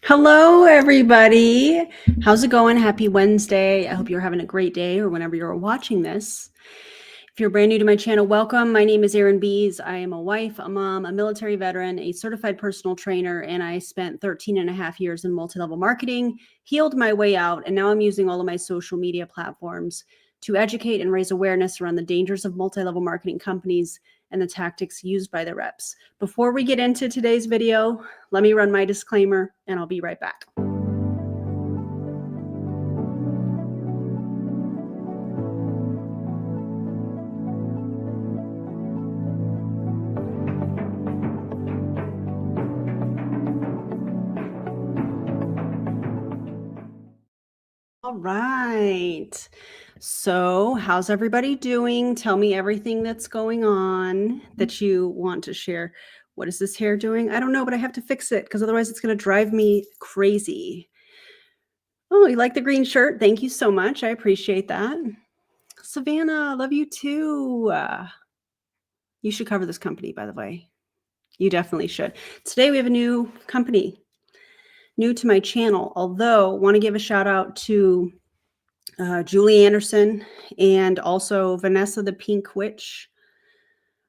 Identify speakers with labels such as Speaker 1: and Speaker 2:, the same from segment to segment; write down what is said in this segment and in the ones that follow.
Speaker 1: Hello, everybody. How's it going? Happy Wednesday. I hope you're having a great day or whenever you're watching this. If you're brand new to my channel, welcome. My name is Erin Bees. I am a wife, a mom, a military veteran, a certified personal trainer, and I spent 13 and a half years in multi-level marketing, healed my way out, and now I'm using all of my social media platforms to educate and raise awareness around the dangers of multi-level marketing companies and the tactics used by the reps. Before we get into today's video, let me run my disclaimer and I'll be right back. All right. So, how's everybody doing? Tell me everything that's going on that you want to share. What is this hair doing? I don't know, but I have to fix it because otherwise it's going to drive me crazy. Oh, you like the green shirt? Thank you so much. I appreciate that. Savannah, love you too. You should cover this company, by the way. You definitely should. Today we have a new company, new to my channel, although want to give a shout out to Julie Anderson and also Vanessa the Pink Witch.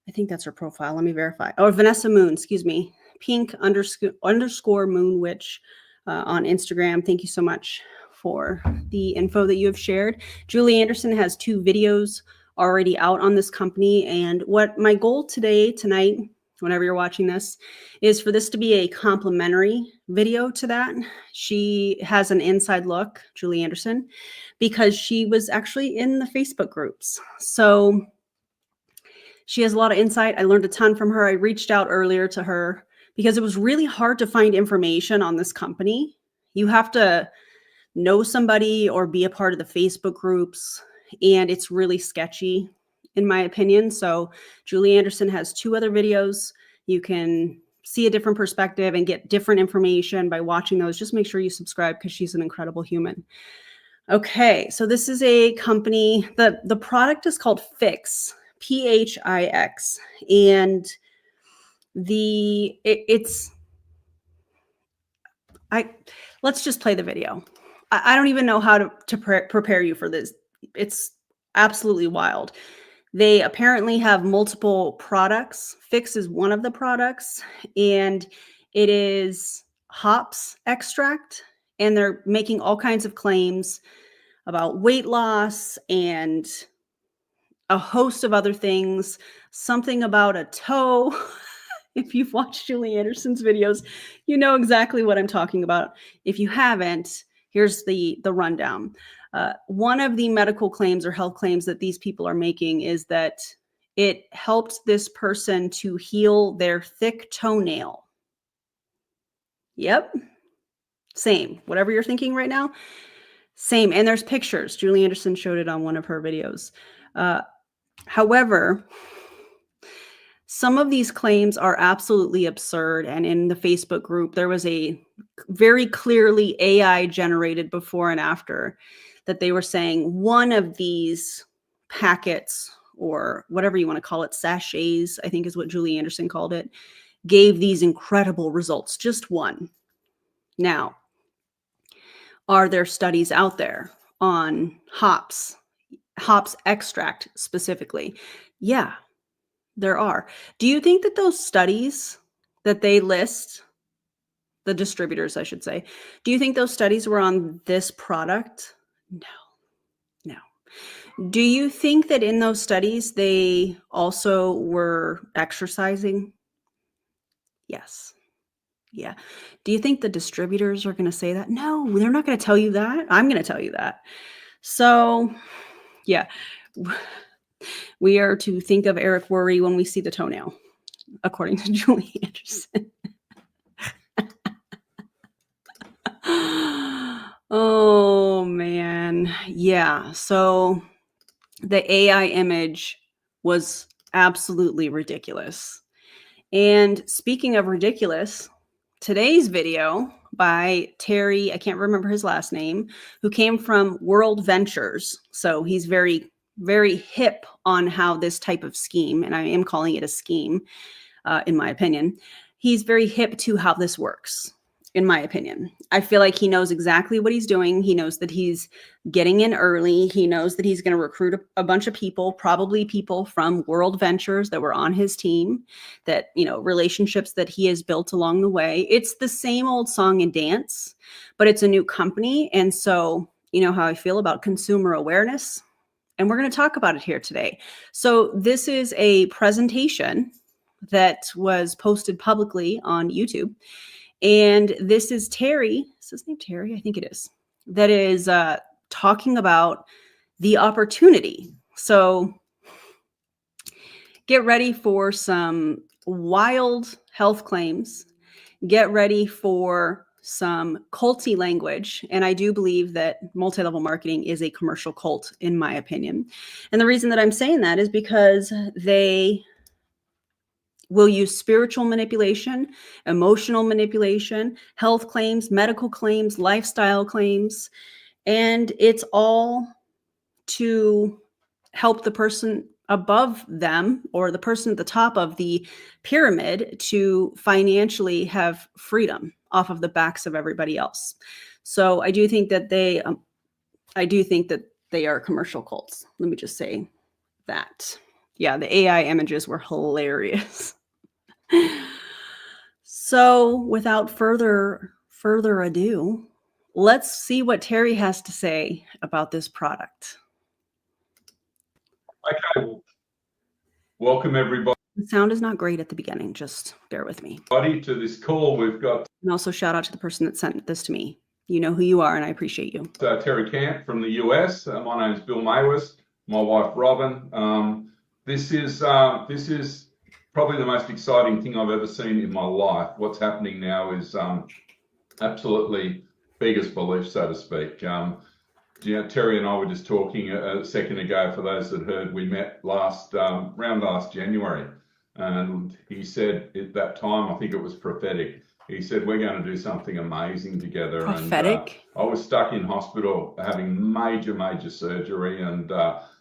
Speaker 1: I think that's her profile. Let me verify. Oh, Vanessa Moon, excuse me. Pink underscore Moon Witch on Instagram. Thank you so much for the info that you have shared. Julie Anderson has 2 videos already out on this company. And what my goal tonight, whenever you're watching this, is for this to be a complimentary video to that. She has an inside look, Julie Anderson, because she was actually in the Facebook groups. So she has a lot of insight. I learned a ton from her. I reached out earlier to her because it was really hard to find information on this company. You have to know somebody or be a part of the Facebook groups, and it's really sketchy, in my opinion. So Julie Anderson has 2 other videos. You can see a different perspective and get different information by watching those. Just make sure you subscribe because she's an incredible human. Okay, so this is a company. The product is called PHix, PHix, and let's just play the video. I don't even know how to prepare you for this. It's absolutely wild. They apparently have multiple products. PHix is one of the products, and it is hops extract, and they're making all kinds of claims about weight loss and a host of other things, something about a toe. If you've watched Julie Anderson's videos, you know exactly what I'm talking about. If you haven't, here's the rundown. One of the medical claims or health claims that these people are making is that it helped this person to heal their thick toenail. Yep. Same. Whatever you're thinking right now, same. And there's pictures. Julie Anderson showed it on one of her videos. However, some of these claims are absolutely absurd. And in the Facebook group, there was a very clearly AI generated before and after that they were saying one of these packets, or whatever you want to call it, sachets, I think is what Julie Anderson called it, gave these incredible results. Just one. Now, are there studies out there on hops extract specifically? Yeah, there are. Do you think that those studies that they list, the distributors, I should say, do you think those studies were on this product? No. Do you think that in those studies they also were exercising? Yes. Yeah. Do you think the distributors are going to say that? No, they're not going to tell you that. I'm going to tell you that. So, yeah. We are to think of Eric Worre when we see the toenail, according to Julie Anderson. Oh, man. Yeah. So the AI image was absolutely ridiculous. And speaking of ridiculous, today's video by Terry, I can't remember his last name, who came from World Ventures. So he's very, very hip on how this type of scheme, and I am calling it a scheme, in my opinion, he's very hip to how this works. in my opinion. I feel like he knows exactly what he's doing. He knows that he's getting in early. He knows that he's going to recruit a bunch of people, probably people from World Ventures that were on his team, that, relationships that he has built along the way. It's the same old song and dance, but it's a new company. And so, you know how I feel about consumer awareness. And we're going to talk about it here today. So this is a presentation that was posted publicly on YouTube. And this is Terry. Is his name Terry? I think it is. That is talking about the opportunity. So get ready for some wild health claims. Get ready for some culty language. And I do believe that multi-level marketing is a commercial cult, in my opinion. And the reason that I'm saying that is because they will use spiritual manipulation, emotional manipulation, health claims, medical claims, lifestyle claims, and it's all to help the person above them or the person at the top of the pyramid to financially have freedom off of the backs of everybody else. So I do think that they are commercial cults. Let me just say that. Yeah, the AI images were hilarious. So without further ado, let's see what Terry has to say about this product.
Speaker 2: Okay, well, welcome everybody.
Speaker 1: The sound is not great at the beginning. Just bear with me.
Speaker 2: To this call, we've got...
Speaker 1: And also shout out to the person that sent this to me. You know who you are, and I appreciate you.
Speaker 2: Terry Camp from the US. My name is Bill Maywis. My wife, Robin. This is probably the most exciting thing I've ever seen in my life. What's happening now is absolutely biggest belief, so to speak. Terry and I were just talking a second ago. For those that heard, we met last January, and he said at that time, I think it was prophetic. He said, we're going to do something amazing together.
Speaker 1: Prophetic?
Speaker 2: And I was stuck in hospital having major surgery, and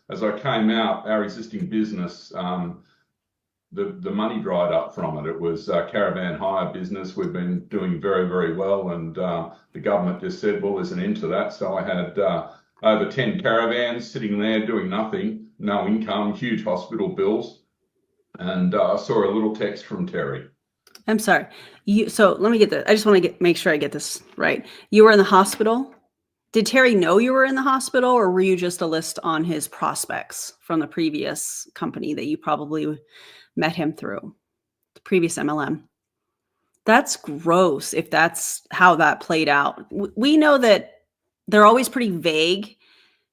Speaker 2: as I came out, our existing business, the money dried up from it. It was a caravan hire business. We've been doing very well, and the government just said, well, there's an end to that. So I had over 10 caravans sitting there doing nothing, no income, huge hospital bills, and I saw a little text from Terry.
Speaker 1: I'm sorry. So let me get this. I just want to make sure I get this right. You were in the hospital. Did Terry know you were in the hospital, or were you just a list on his prospects from the previous company that you probably met him through, the previous MLM? That's gross if that's how that played out. We know that they're always pretty vague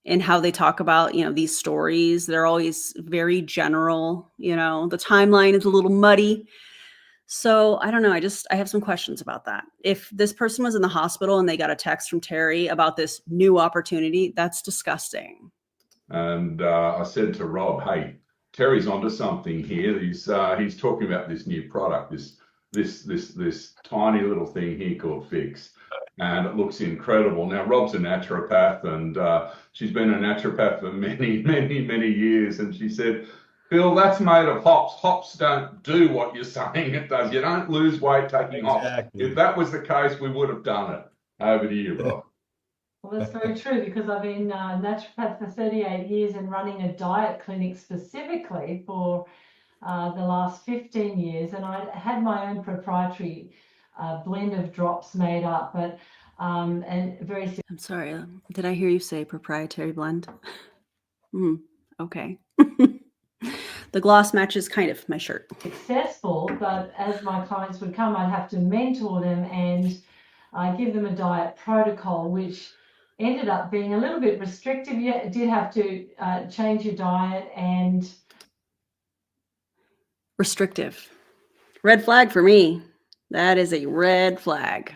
Speaker 1: in how they talk about, these stories. They're always very general. The timeline is a little muddy. So I don't know. I have some questions about that. If this person was in the hospital and they got a text from Terry about this new opportunity, that's disgusting.
Speaker 2: And I said to Rob, hey, Terry's onto something here. He's talking about this new product, this tiny little thing here called PHix, and it looks incredible. Now, Rob's a naturopath, and she's been a naturopath for many years, and she said, Bill, that's made of hops. Hops don't do what you're saying it does. You don't lose weight taking hops. If that was the case, we would have done it. Over to you, Rob.
Speaker 3: Well, that's very true, because I've been a naturopath for 38 years and running a diet clinic specifically for the last 15 years. And I had my own proprietary blend of drops made up, but and very...
Speaker 1: I'm sorry, did I hear you say proprietary blend? Okay. The gloss matches kind of my shirt.
Speaker 3: Successful, but as my clients would come, I'd have to mentor them and give them a diet protocol, which ended up being a little bit restrictive. You did have to change your diet and...
Speaker 1: Restrictive. Red flag for me. That is a red flag.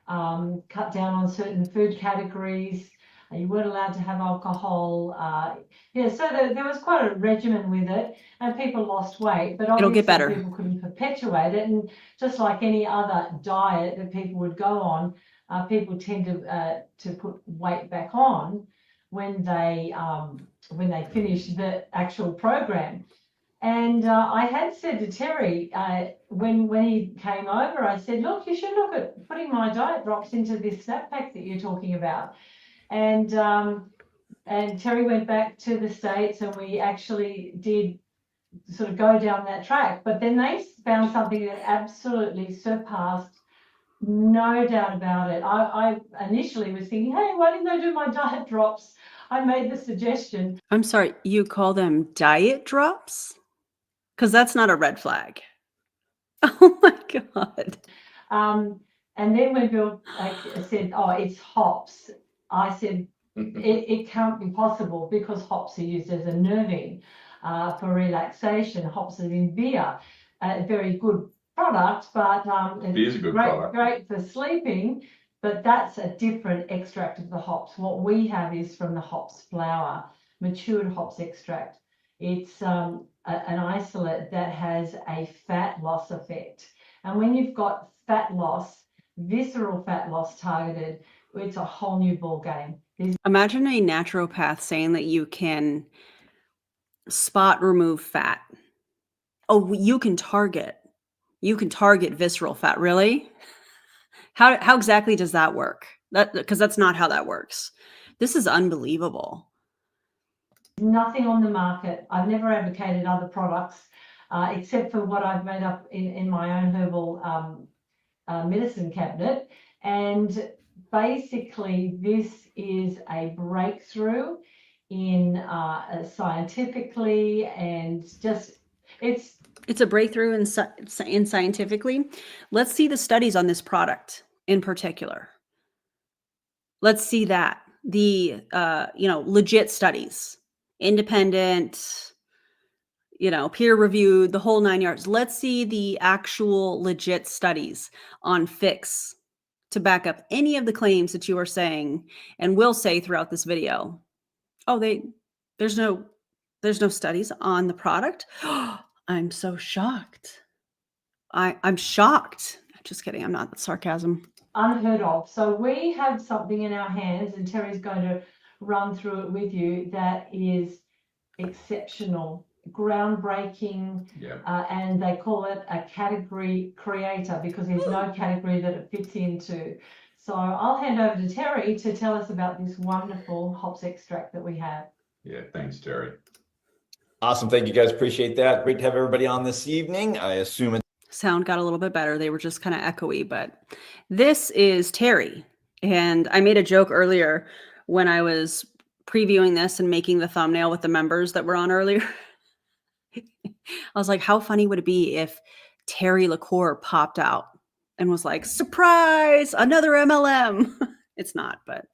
Speaker 3: Cut down on certain food categories. You weren't allowed to have alcohol. So there was quite a regimen with it, and people lost weight. But
Speaker 1: it'll get better.
Speaker 3: People couldn't perpetuate it, and just like any other diet that people would go on, people tend to put weight back on when they finish the actual program. And I had said to Terry when he came over, I said, look, you should look at putting my diet drops into this snap pack that you're talking about. And Terry went back to the States, and we actually did sort of go down that track. But then they found something that absolutely surpassed, no doubt about it. I initially was thinking, hey, why didn't they do my diet drops? I made the suggestion.
Speaker 1: I'm sorry, you call them diet drops? Because that's not a red flag. Oh my God.
Speaker 3: And then when Bill said, oh, it's hops, I said, it can't be possible, because hops are used as a nerving for relaxation. Hops is in beer, a very good product, but
Speaker 2: Beer's a good product.
Speaker 3: Great for sleeping, but that's a different extract of the hops. What we have is from the hops flower, matured hops extract. It's an isolate that has a fat loss effect. And when you've got fat loss, visceral fat loss targeted, it's a whole new ball game.
Speaker 1: Imagine a naturopath saying that you can spot remove fat. Oh, you can target visceral fat. Really? How exactly does that work? Because that's not how that works. This is unbelievable.
Speaker 3: Nothing on the market. I've never advocated other products except for what I've made up in my own herbal medicine cabinet. And basically, this is a breakthrough in scientifically, and just
Speaker 1: it's a breakthrough in scientifically. Let's see the studies on this product in particular. Let's see that the legit studies, independent, peer reviewed, the whole 9 yards. Let's see the actual legit studies on PHix to back up any of the claims that you are saying and will say throughout this video. Oh, there's no studies on the product. I'm so shocked. I'm shocked. Just kidding. I'm not. That's sarcasm.
Speaker 3: Unheard of. So we have something in our hands, and Terry's going to run through it with you, that is exceptional, groundbreaking, and they call it a category creator because there's no category that it fits into. So I'll hand over to Terry to tell us about this wonderful hops extract that we have.
Speaker 2: Yeah, thanks, Terry.
Speaker 4: Awesome. Thank you guys. Appreciate that. Great to have everybody on this evening. I assume it's
Speaker 1: sound got a little bit better. They were just kind of echoey, but this is Terry. And I made a joke earlier when I was previewing this and making the thumbnail with the members that were on earlier. I was like, how funny would it be if Terry LaCour popped out and was like, surprise, another MLM. It's not, but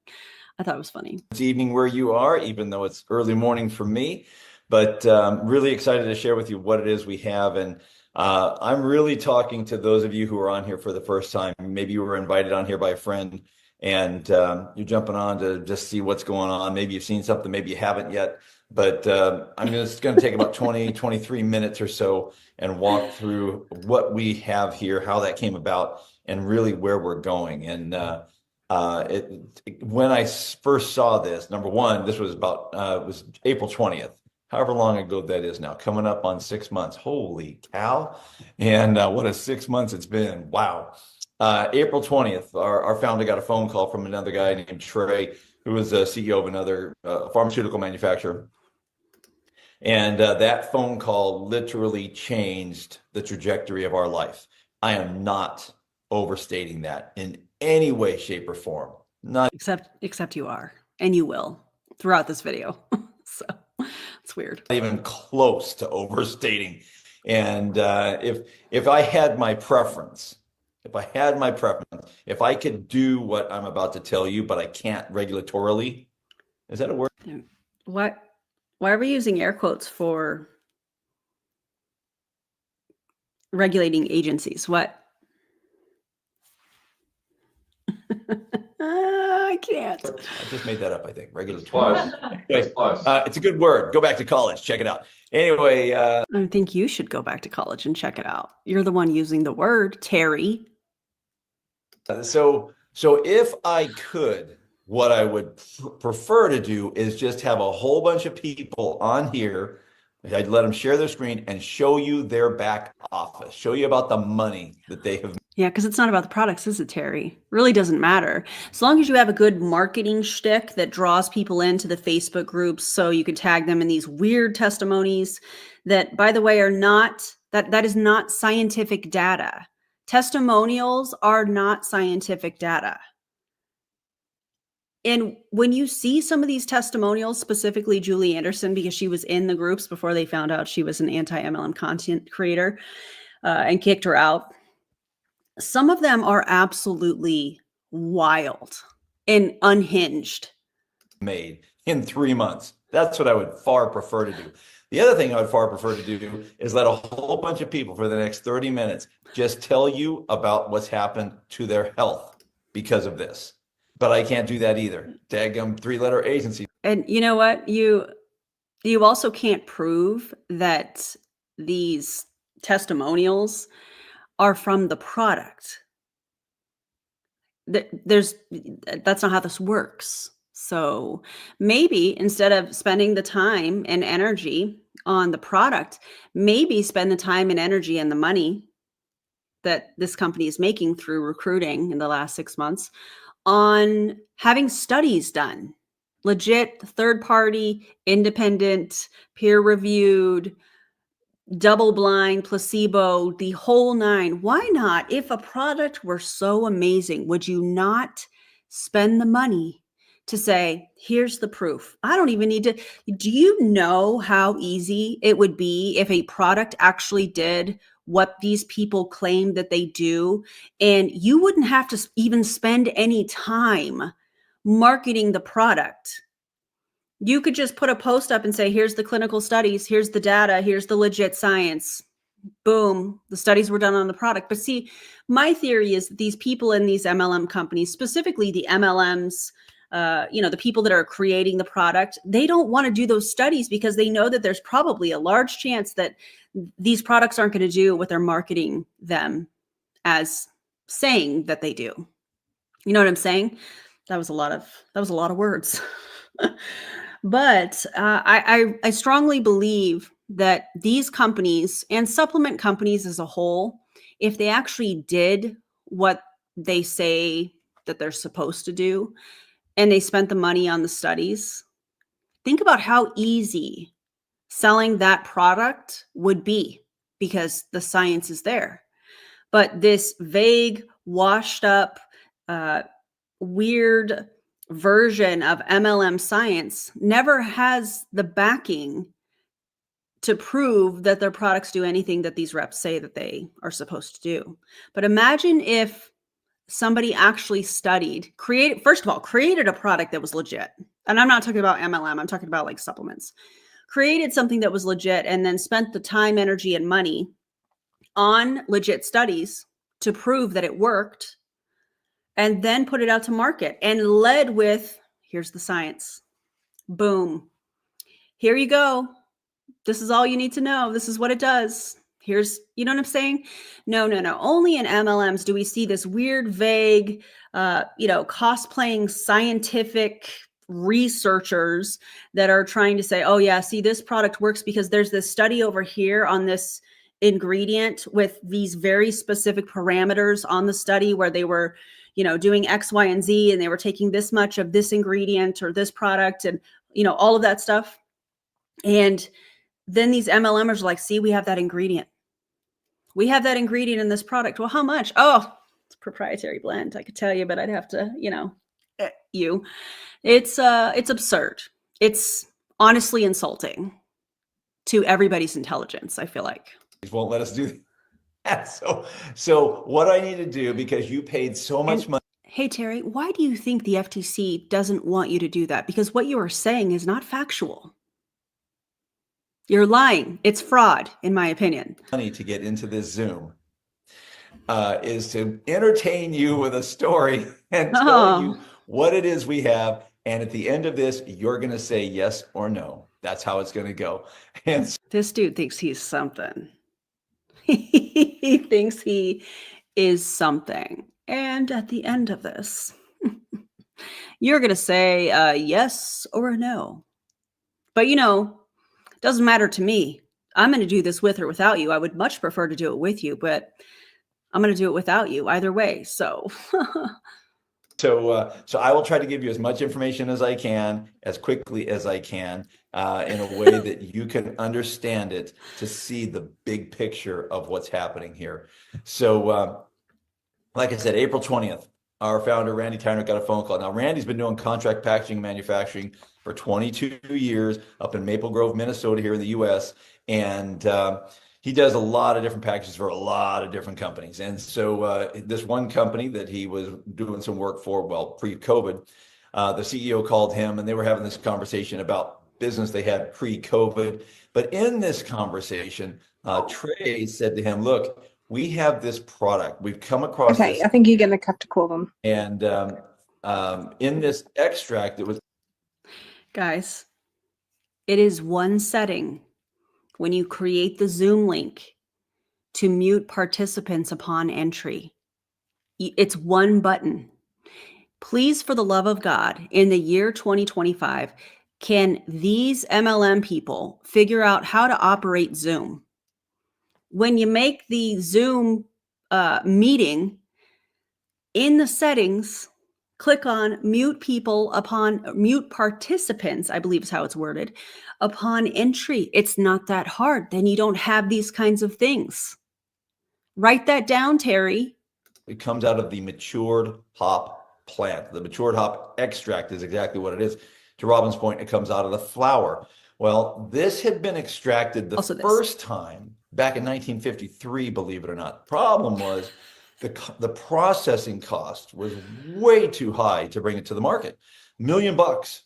Speaker 1: I thought it was funny.
Speaker 4: It's evening where you are, even though it's early morning for me, but really excited to share with you what it is we have. And I'm really talking to those of you who are on here for the first time. Maybe you were invited on here by a friend and you're jumping on to just see what's going on. Maybe you've seen something, maybe you haven't yet, but I'm just going to take about 23 minutes or so and walk through what we have here, how that came about, and really where we're going. And when I first saw this, number one, this was about, it was April 20th. However long ago that is now, coming up on 6 months. Holy cow. And what a 6 months it's been. Wow. April 20th, our founder got a phone call from another guy named Trey, who was the CEO of another pharmaceutical manufacturer. And that phone call literally changed the trajectory of our life. I am not overstating that in any way, shape, or form. Not
Speaker 1: except you are, and you will throughout this video. So it's weird.
Speaker 4: Not even close to overstating. And if I had my preference, if I could do what I'm about to tell you, but I can't regulatorily, is that a word?
Speaker 1: Why are we using air quotes for regulating agencies? What? I can't.
Speaker 4: I just made that up, I think. Regulatory.
Speaker 2: Close.
Speaker 4: Anyway,
Speaker 2: Close.
Speaker 4: it's a good word. Go back to college. Check it out. Anyway.
Speaker 1: I think you should go back to college and check it out. You're the one using the word, Terry.
Speaker 4: So if I could, what I would prefer to do is just have a whole bunch of people on here I'd let them share their screen and show you their back office, show you about the money that they have.
Speaker 1: Yeah, because it's not about the products, is it, Terry? Really doesn't matter. As long as you have a good marketing shtick that draws people into the Facebook groups, so you can tag them in these weird testimonies that, by the way, are not, that is not scientific data. Testimonials are not scientific data. And when you see some of these testimonials, specifically Julie Anderson, because she was in the groups before they found out she was an anti-MLM content creator and kicked her out, some of them are absolutely wild and unhinged.
Speaker 4: Made in 3 months. That's what I would far prefer to do. The other thing I would far prefer to do is let a whole bunch of people for the next 30 minutes just tell you about what's happened to their health because of this. But I can't do that either. Daggum 3-letter agency.
Speaker 1: And you know what? You also can't prove that these testimonials are from the product. That's not how this works. So maybe instead of spending the time and energy on the product, maybe spend the time and energy and the money that this company is making through recruiting in the last 6 months on having studies done, legit, third-party, independent, peer-reviewed, double-blind, placebo, the whole nine. Why not? If a product were so amazing, would you not spend the money to say, here's the proof? I don't even need to. Do you know how easy it would be if a product actually did what these people claim that they do, and you wouldn't have to even spend any time marketing the product? You could just put a post up and say, here's the clinical studies, here's the data, here's the legit science. Boom, the studies were done on the product. But see, my theory is that these people in these MLM companies, specifically the MLMs, the people that are creating the product, they don't want to do those studies because they know that there's probably a large chance that these products aren't going to do what they're marketing them as saying that they do. You know what I'm saying? That was a lot of words. But I strongly believe that these companies and supplement companies as a whole, if they actually did what they say that they're supposed to do, and they spent the money on the studies, think about how easy selling that product would be because the science is there. But this vague, washed up, weird version of MLM science never has the backing to prove that their products do anything that these reps say that they are supposed to do. But imagine if somebody actually created a product that was legit. And I'm not talking about MLM, I'm talking about like supplements. Created something that was legit and then spent the time, energy, and money on legit studies to prove that it worked, and then put it out to market and led with, here's the science. Boom. Here you go. This is all you need to know. This is what it does. Here's, you know what I'm saying? No. Only in MLMs do we see this weird, vague, cosplaying scientific researchers that are trying to say, oh yeah, see, this product works because there's this study over here on this ingredient with these very specific parameters on the study where they were, doing X, Y, and Z, and they were taking this much of this ingredient or this product and, all of that stuff. And then these MLMers are like, see, we have that ingredient. We have that ingredient in this product. Well, how much? Oh, it's a proprietary blend. I could tell you, but I'd have to, it's absurd. It's honestly insulting to everybody's intelligence, I feel like.
Speaker 4: Won't let us do that. So what I need to do, because you paid so much money.
Speaker 1: Hey, Terry, why do you think the FTC doesn't want you to do that? Because what you are saying is not factual. You're lying. It's fraud, in my opinion.
Speaker 4: Money to get into this Zoom is to entertain you with a story and tell you what it is we have. And at the end of this, you're going to say yes or no. That's how it's going to go. And
Speaker 1: this dude thinks he's something. He thinks he is something. And at the end of this, you're going to say yes or no. But Doesn't matter to me. I'm going to do this with or without you. I would much prefer to do it with you, but I'm going to do it without you either way. So
Speaker 4: So I will try to give you as much information as I can, as quickly as I can, in a way that you can understand it to see the big picture of what's happening here. So, like I said, April 20th, our founder, Randy Tyner, got a phone call. Now, Randy's been doing contract packaging and manufacturing for 22 years up in Maple Grove, Minnesota, here in the US. And he does a lot of different packages for a lot of different companies. And so this one company that he was doing some work for, well, pre-COVID, the CEO called him and they were having this conversation about business they had pre-COVID. But in this conversation, Trey said to him, look, we have this product. We've come across this.
Speaker 5: I think you're going to have to call them.
Speaker 4: And in this extract, it was.
Speaker 1: guys, it is one setting when you create the Zoom link to mute participants upon entry. It's one button. Please, for the love of God, in the year 2025, can these MLM people figure out how to operate Zoom? When you make the Zoom meeting, in the settings, click on mute people upon mute participants, I believe is how it's worded, upon entry. It's not that hard. Then you don't have these kinds of things. Write that down, Terry.
Speaker 4: It comes out of the matured hop plant. The matured hop extract is exactly what it is. To Robin's point, it comes out of the flower. Well, this had been extracted the first time back in 1953, believe it or not. The problem was the processing cost was way too high to bring it to the market. $1 million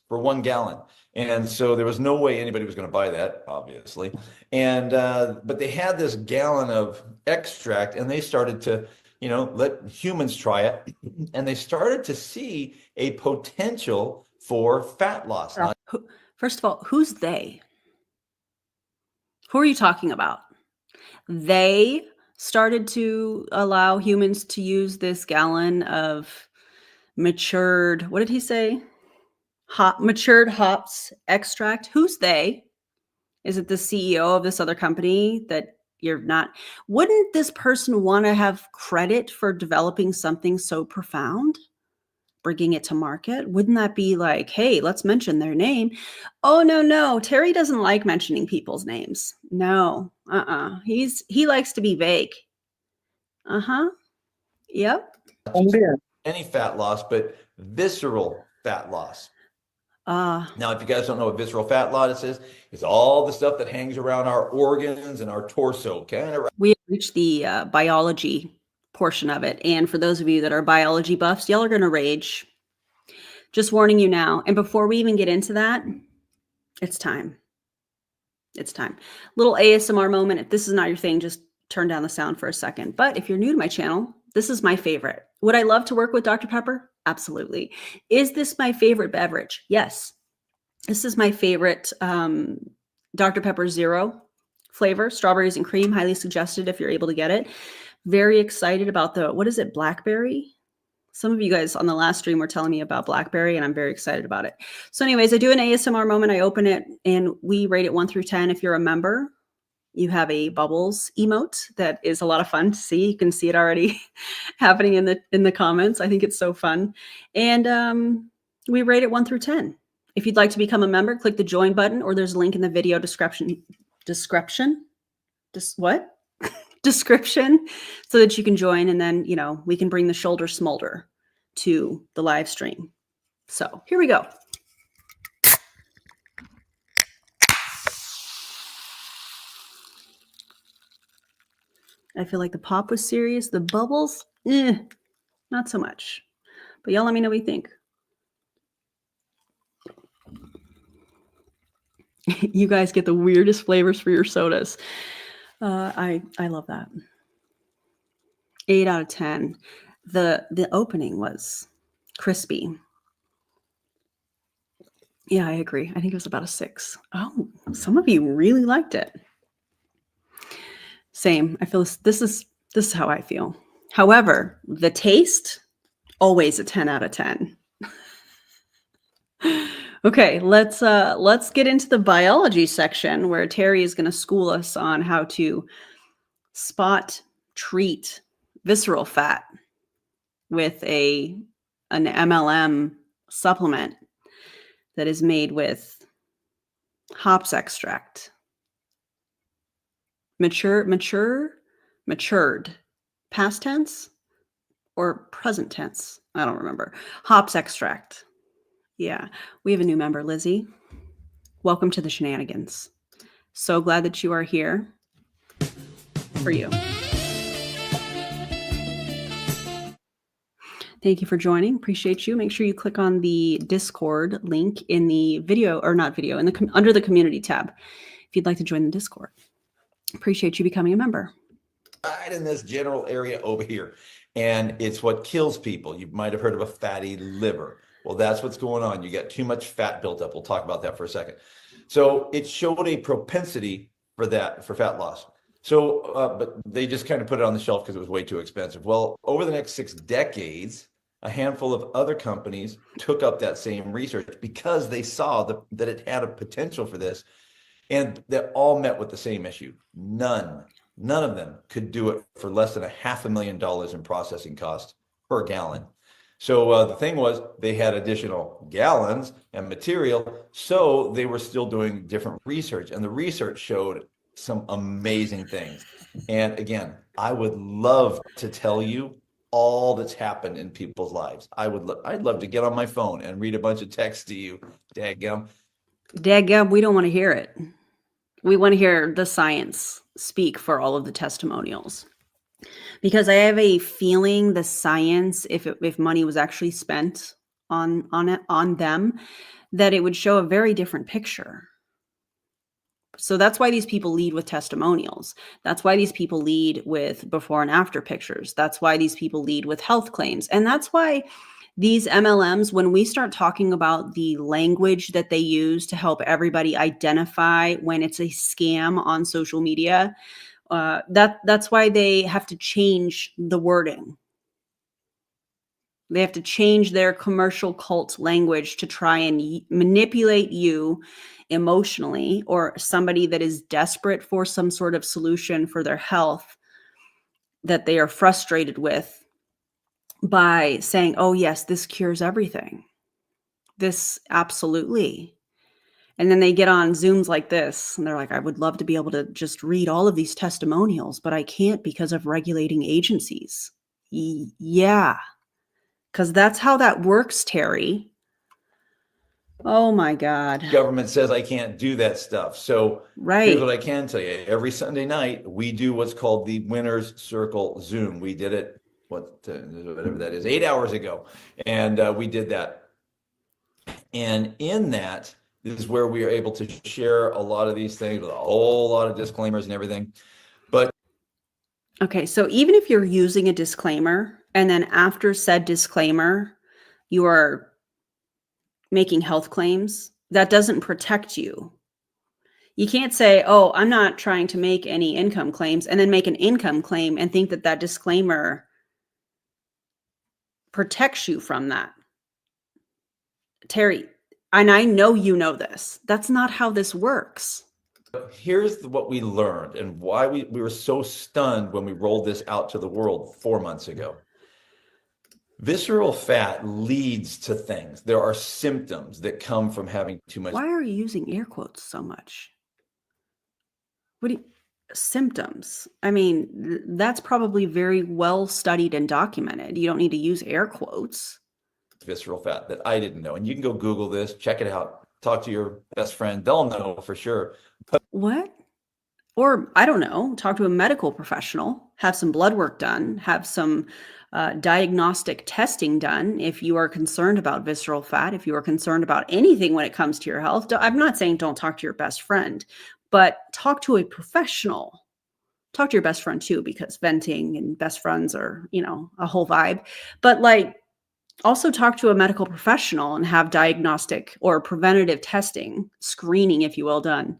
Speaker 4: for 1 gallon. And so there was no way anybody was going to buy that, obviously. And but they had this gallon of extract and they started to, you know, let humans try it. And they started to see a potential for fat loss.
Speaker 1: First of all, who's they? Who are you talking about? They started to allow humans to use this gallon of matured, what did he say? Matured hops extract. Who's they? Is it the CEO of this other company that you're not? Wouldn't this person want to have credit for developing something so profound? Bringing it to market? Wouldn't that be like, hey, let's mention their name? Oh, no. Terry doesn't like mentioning people's names. No, he likes to be vague. Yep.
Speaker 4: Any fat loss, but visceral fat loss. Now, if you guys don't know what visceral fat loss is, it's all the stuff that hangs around our organs and our torso.
Speaker 1: We have reached the biology portion of it. And for those of you that are biology buffs, y'all are going to rage. Just warning you now. And before we even get into that, it's time. It's time. Little ASMR moment. If this is not your thing, just turn down the sound for a second. But if you're new to my channel, this is my favorite. Would I love to work with Dr. Pepper? Absolutely. Is this my favorite beverage? Yes. This is my favorite Dr. Pepper Zero flavor, strawberries and cream. Highly suggested if you're able to get it. Very excited about the, what is it, blackberry? Some of you guys on the last stream were telling me about blackberry, and I'm very excited about it. So anyways, I do an ASMR moment. I open it, and we rate it 1 through 10. If you're a member, you have a bubbles emote that is a lot of fun to see. You can see it already happening in the comments. I think it's so fun. And we rate it 1 through 10. If you'd like to become a member, click the join button, or there's a link in the video description so that you can join, and then, you know, we can bring the shoulder smolder to the live stream. So here we go. I feel like the pop was serious. The bubbles, not so much. But y'all let me know what you think. You guys get the weirdest flavors for your sodas. I love that. 8 out of 10. The opening was crispy. Yeah, I agree. I think it was about a 6. Oh, some of you really liked it. Same. I feel this is how I feel. However, the taste, always a 10 out of 10. Okay, let's get into the biology section where Terry is going to school us on how to spot treat visceral fat with an MLM supplement that is made with hops extract. Matured, past tense or present tense? I don't remember. Hops extract. Yeah, we have a new member, Lizzie. Welcome to the shenanigans. So glad that you are here. For you. Thank you for joining. Appreciate you. Make sure you click on the Discord link in the video, or not video, in the under the community tab if you'd like to join the Discord. Appreciate you becoming a member.
Speaker 4: Right in this general area over here. And it's what kills people. You might have heard of a fatty liver. Well, that's what's going on. You got too much fat built up. We'll talk about that for a second. So it showed a propensity for fat loss. So, but they just kind of put it on the shelf because it was way too expensive. Well, over the next 6 decades, a handful of other companies took up that same research because they saw that it had a potential for this. And they all met with the same issue. None of them could do it for less than $500,000 in processing costs per gallon. So the thing was, they had additional gallons and material, so they were still doing different research, and the research showed some amazing things. And again, I would love to tell you all that's happened in people's lives. I'd love to get on my phone and read a bunch of texts to you. Dadgum,
Speaker 1: we don't want to hear it. We want to hear the science speak for all of the testimonials. Because I have a feeling the science, if money was actually spent on them, that it would show a very different picture. So that's why these people lead with testimonials. That's why these people lead with before and after pictures. That's why these people lead with health claims. And that's why these MLMs, when we start talking about the language that they use to help everybody identify when it's a scam on social media, that's why they have to change the wording. They have to change their commercial cult language to try and manipulate you emotionally, or somebody that is desperate for some sort of solution for their health that they are frustrated with, by saying, oh yes, this cures everything. This absolutely. And then they get on Zooms like this and they're like, I would love to be able to just read all of these testimonials, but I can't because of regulating agencies. Yeah. Because that's how that works, Terry. Oh my God.
Speaker 4: government says I can't do that stuff. So
Speaker 1: Right.
Speaker 4: Here's what I can tell you. Every Sunday night, we do what's called the Winner's Circle Zoom. We did it, whatever that is, 8 hours ago. And we did that. And in that, this is where we are able to share a lot of these things with a whole lot of disclaimers and everything. But
Speaker 1: okay, so even if you're using a disclaimer and then after said disclaimer, you are making health claims, that doesn't protect you. You can't say, oh, I'm not trying to make any income claims, and then make an income claim and think that that disclaimer protects you from that. Terry, and I know you know this, that's not how this works.
Speaker 4: here's what we learned and why we were so stunned when we rolled this out to the world 4 months ago. Visceral fat leads to things. There are symptoms that come from having too much.
Speaker 1: Why are you using air quotes so much? What do you, symptoms? I mean, that's probably very well studied and documented. You don't need to use air quotes.
Speaker 4: Visceral fat that I didn't know. And you can go Google this, check it out, talk to your best friend. They'll know for sure.
Speaker 1: What? Or I don't know, talk to a medical professional, have some blood work done, have some diagnostic testing done if you are concerned about visceral fat, if you are concerned about anything when it comes to your health. I'm not saying don't talk to your best friend, but talk to a professional. Talk to your best friend too, because venting and best friends are, you know, a whole vibe. But like, also talk to a medical professional and have diagnostic or preventative testing, screening, if you will, done.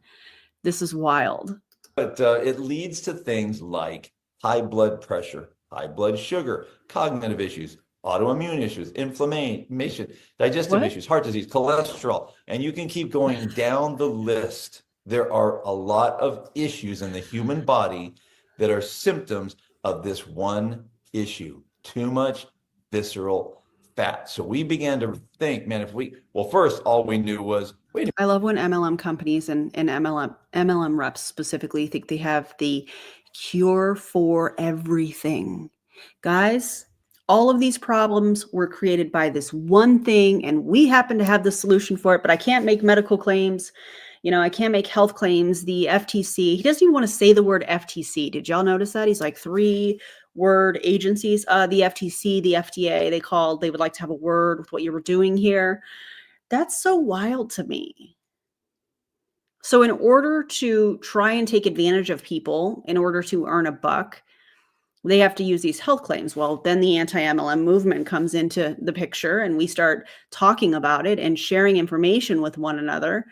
Speaker 1: This is wild.
Speaker 4: But it leads to things like high blood pressure, high blood sugar, cognitive issues, autoimmune issues, inflammation, digestive
Speaker 1: What?
Speaker 4: issues, heart disease, cholesterol, and you can keep going down the list. There are a lot of issues in the human body that are symptoms of this one issue, too much visceral fat. So we began to think, man, well, first, all we knew was, wait a
Speaker 1: I love when MLM companies and MLM reps specifically think they have the cure for everything. Guys, all of these problems were created by this one thing, and we happen to have the solution for it, but I can't make medical claims. I can't make health claims. The FTC, he doesn't even want to say the word FTC. Did y'all notice that? He's like 3-word agencies. The FTC, the FDA, they would like to have a word with what you were doing here. That's so wild to me. So in order to try and take advantage of people, in order to earn a buck, they have to use these health claims. Well, then the anti-MLM movement comes into the picture, and we start talking about it and sharing information with one another.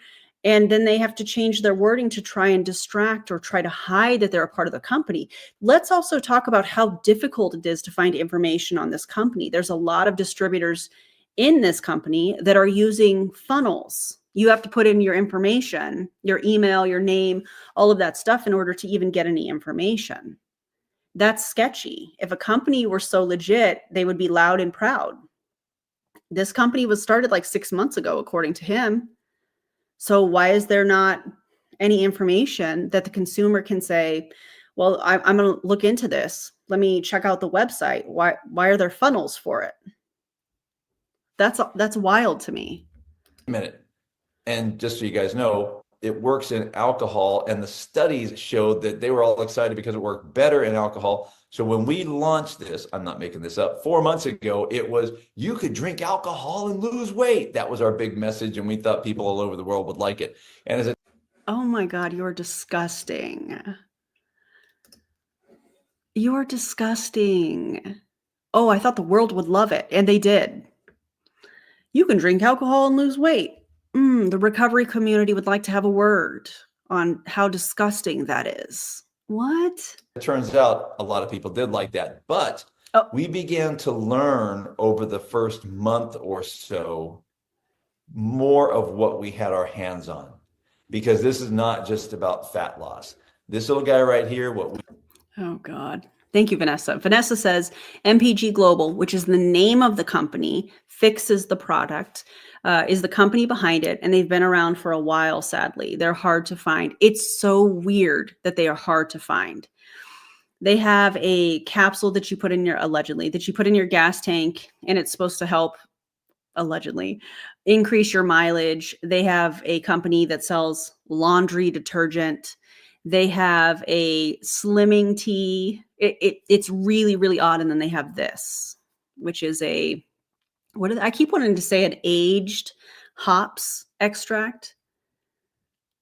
Speaker 1: And then they have to change their wording to try and distract or try to hide that they're a part of the company. Let's also talk about how difficult it is to find information on this company. There's a lot of distributors in this company that are using funnels. You have to put in your information, your email, your name, all of that stuff in order to even get any information. That's sketchy. If a company were so legit, they would be loud and proud. This company was started like 6 months ago, according to him. So why is there not any information that the consumer can say, well, I'm going to look into this. Let me check out the website. Why are there funnels for it? That's wild to me.
Speaker 4: minute. And just so you guys know, it works in alcohol, and the studies showed that they were all excited because it worked better in alcohol. So when we launched this, I'm not making this up, 4 months ago, it was, you could drink alcohol and lose weight. That was our big message, and we thought people all over the world would like it. And as it
Speaker 1: Oh my God, you're disgusting. You're disgusting. Oh, I thought the world would love it, and they did. You can drink alcohol and lose weight. The recovery community would like to have a word on how disgusting that is. What?
Speaker 4: turns out, a lot of people did like that. But we began to learn over the first month or so more of what we had our hands on, because this is not just about fat loss. This little guy right here,
Speaker 1: Oh God. Thank you, Vanessa. Vanessa says MPG Global, which is the name of the company, fixes the product, is the company behind it. And they've been around for a while, sadly. They're hard to find. It's so weird that they are hard to find. They have a capsule that you put in your gas tank, and it's supposed to help, allegedly, increase your mileage. They have a company that sells laundry detergent. They have a slimming tea. It's really, really odd. And then they have this, which is I keep wanting to say an aged hops extract.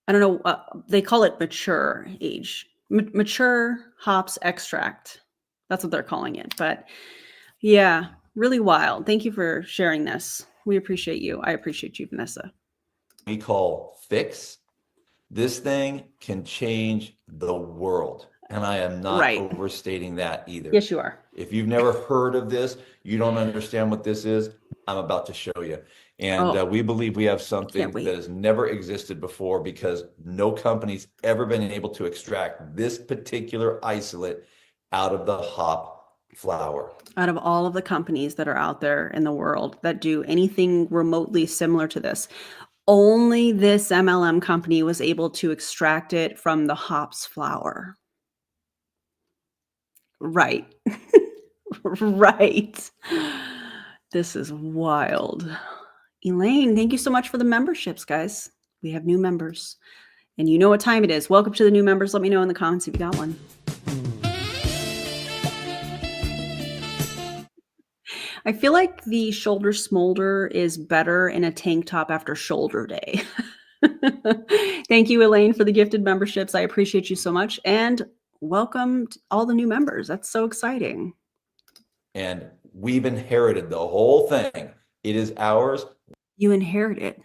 Speaker 1: I don't know. They call it mature hops extract. That's what they're calling it. But yeah, really wild. Thank you for sharing this. We appreciate you. I appreciate you, Vanessa.
Speaker 4: we call PHix. This thing can change the world. And I am not overstating that either.
Speaker 1: Yes, you are.
Speaker 4: If you've never heard of this, you don't understand what this is, I'm about to show you. And we believe we have something that has never existed before, because no company's ever been able to extract this particular isolate out of the hop flower.
Speaker 1: Out of all of the companies that are out there in the world that do anything remotely similar to this, only this MLM company was able to extract it from the hops flower. Right. Right. This is wild. Elaine, thank you so much for the memberships, guys. We have new members. And you know what time it is. Welcome to the new members. Let me know in the comments if you got one. I feel like the shoulder smolder is better in a tank top after shoulder day. Thank you, Elaine, for the gifted memberships. I appreciate you so much. And welcome to all the new members. That's so exciting.
Speaker 4: And we've inherited the whole thing. It is ours.
Speaker 1: You inherited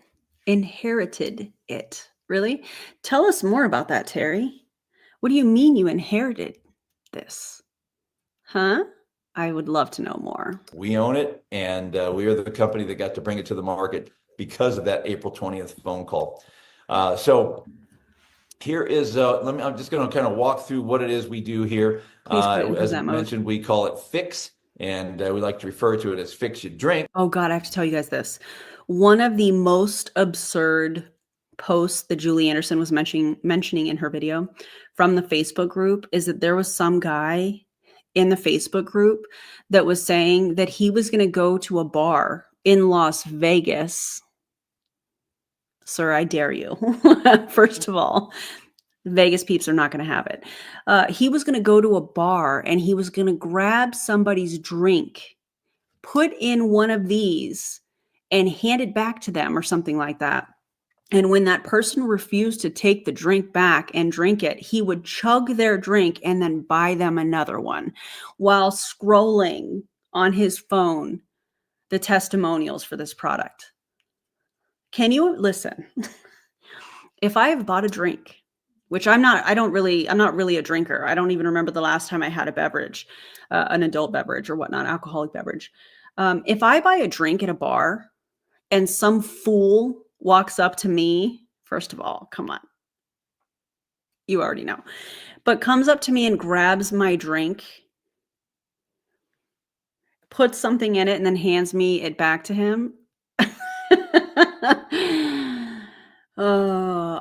Speaker 1: it. Really? Tell us more about that, Terry. What do you mean you inherited this? Huh? I would love to know more.
Speaker 4: We own it, and we are the company that got to bring it to the market because of that April 20th phone call. So here is, I'm just going to kind of walk through what it is we do here.
Speaker 1: Please put it in
Speaker 4: As I
Speaker 1: present mode.
Speaker 4: mentioned, we call it PHix, and we like to refer to it as Fix Your Drink.
Speaker 1: Oh God, I have to tell you guys this. One of the most absurd posts that Julie Anderson was mentioning in her video from the Facebook group is that there was some guy in the Facebook group that was saying that he was going to go to a bar in Las Vegas. Sir, I dare you. First of all, Vegas peeps are not going to have it. He was going to go to a bar and he was going to grab somebody's drink, put in one of these, and hand it back to them or something like that. And when that person refused to take the drink back and drink it, he would chug their drink and then buy them another one while scrolling on his phone the testimonials for this product. Can you listen? If I have bought a drink, which I'm not really a drinker. I don't even remember the last time I had a beverage, an adult beverage or whatnot, alcoholic beverage. If I buy a drink at a bar and some fool walks up to me, first of all, come on. You already know. But comes up to me and grabs my drink, puts something in it, and then hands me it back to him.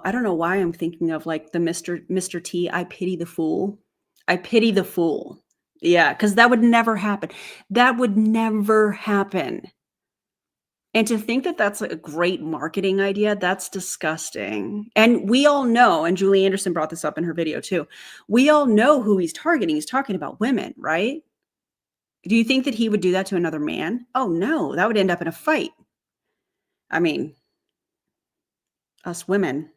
Speaker 1: I don't know why I'm thinking of like the Mr. T, I pity the fool. I pity the fool. Yeah, because that would never happen. That would never happen. And to think that that's a great marketing idea, that's disgusting. And we all know, and Julie Anderson brought this up in her video too, we all know who he's targeting. He's talking about women, right? Do you think that he would do that to another man? Oh no, that would end up in a fight. I mean, us women.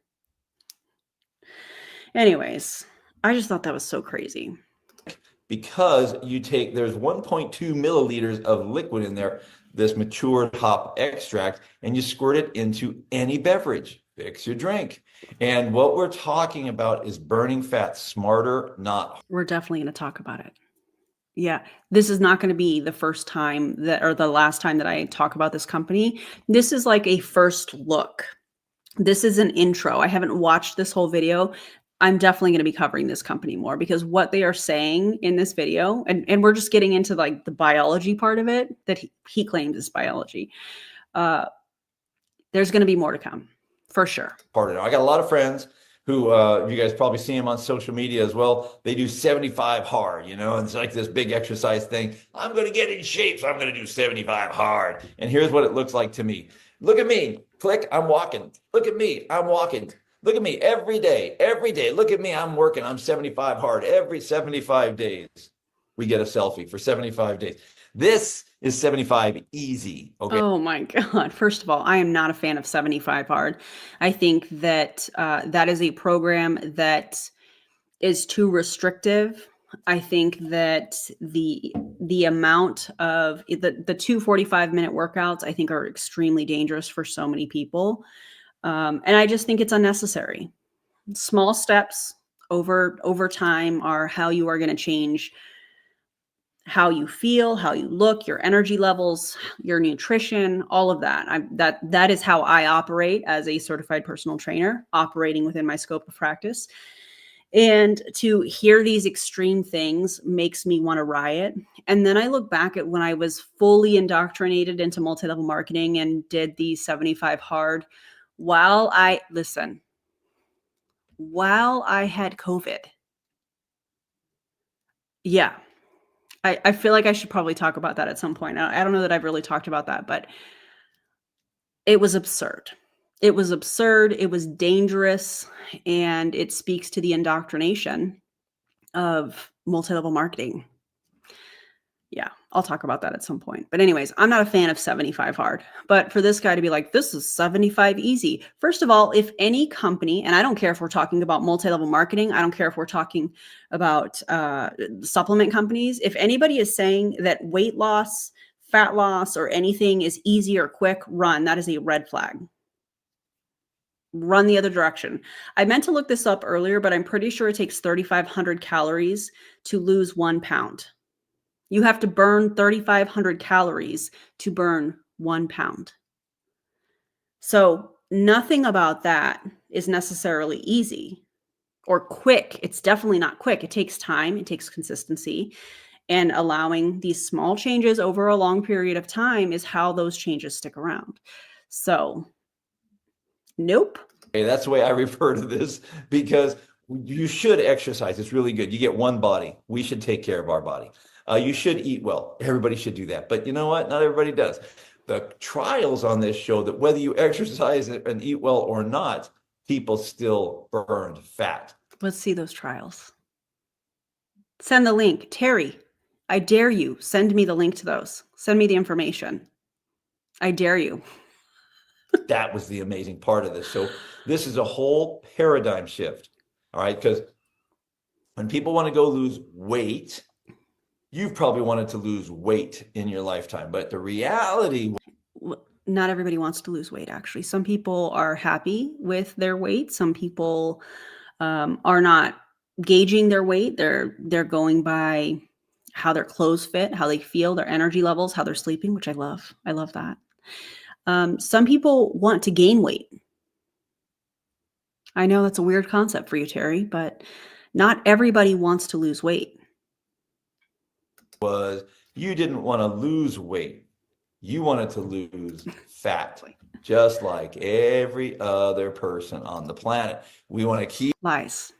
Speaker 1: Anyways, I just thought that was so crazy.
Speaker 4: Because there's 1.2 milliliters of liquid in there, this matured hop extract, and you squirt it into any beverage. Fix your drink. And what we're talking about is burning fat smarter, not.
Speaker 1: We're definitely going to talk about it. Yeah, this is not going to be the first time or the last time that I talk about this company. This is like a first look. This is an intro. I haven't watched this whole video. I'm definitely going to be covering this company more because what they are saying in this video, and we're just getting into like the biology part of it that he claims is biology. There's going to be more to come for sure.
Speaker 4: Part of it. I got a lot of friends who you guys probably see them on social media as well. They do 75 hard, and it's like this big exercise thing. I'm going to get in shape, so I'm going to do 75 hard. And here's what it looks like to me. Look at me. Click. I'm walking. Look at me. I'm walking. Look at me every day. Look at me. I'm working. I'm 75 hard. Every 75 days, we get a selfie for 75 days. This is 75 easy. Okay.
Speaker 1: Oh my God. First of all, I am not a fan of 75 hard. I think that that is a program that is too restrictive. I think that the amount of the 2 45-minute workouts, I think are extremely dangerous for so many people. And I just think it's unnecessary. Small steps over time are how you are going to change how you feel, how you look, your energy levels, your nutrition, all of that. That is how I operate as a certified personal trainer, operating within my scope of practice. And to hear these extreme things makes me want to riot. And then I look back at when I was fully indoctrinated into multi-level marketing and did the 75 hard while I had COVID. Yeah. I feel like I should probably talk about that at some point. I don't know that I've really talked about that, but it was absurd. It was absurd. It was dangerous. And it speaks to the indoctrination of multi-level marketing. Yeah, I'll talk about that at some point. But anyways, I'm not a fan of 75 hard. But for this guy to be like, this is 75 easy. First of all, if any company, and I don't care if we're talking about multi-level marketing, I don't care if we're talking about supplement companies. If anybody is saying that weight loss, fat loss, or anything is easy or quick, run. That is a red flag. Run the other direction. I meant to look this up earlier, but I'm pretty sure it takes 3,500 calories to lose 1 pound. You have to burn 3,500 calories to burn 1 pound. So nothing about that is necessarily easy or quick. It's definitely not quick. It takes time. It takes consistency. And allowing these small changes over a long period of time is how those changes stick around. So, nope.
Speaker 4: Okay, that's the way I refer to this, because you should exercise. It's really good. You get one body. We should take care of our body. You should eat well. Everybody should do that. But you know what? Not everybody does. The trials on this show that whether you exercise and eat well or not, people still burn fat.
Speaker 1: Let's see those trials. Send the link. Terry, I dare you. Send me the link to those. Send me the information. I dare you.
Speaker 4: That was the amazing part of this. So this is a whole paradigm shift. All right. Because when people want to go lose weight, you've probably wanted to lose weight in your lifetime. But the reality,
Speaker 1: not everybody wants to lose weight, actually. Some people are happy with their weight. Some people are not gauging their weight. They're going by how their clothes fit, how they feel, their energy levels, how they're sleeping, which I love. I love that. Some people want to gain weight. I know that's a weird concept for you, Terry, but not everybody wants to lose weight.
Speaker 4: was you didn't want to lose weight. You wanted to lose fat, just like every other person on the planet. We want to keep
Speaker 1: Lies.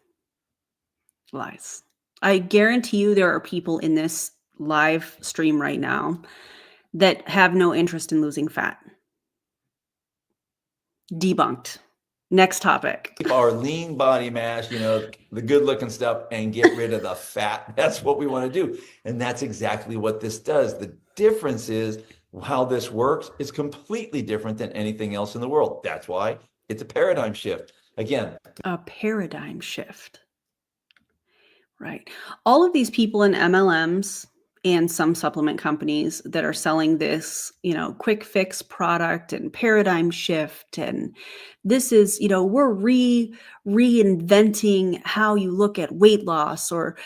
Speaker 1: Lies. I guarantee you there are people in this live stream right now that have no interest in losing fat. Debunked. Next topic.
Speaker 4: our lean body mass, you know, the good looking stuff, and get rid of the fat. That's what we want to do. And that's exactly what this does. The difference is how this works is completely different than anything else in the world. That's why it's a paradigm shift. Again,
Speaker 1: A paradigm shift. Right. All of these people in MLMs and some supplement companies that are selling this, quick fix product and paradigm shift. And this is, we're reinventing how you look at weight loss or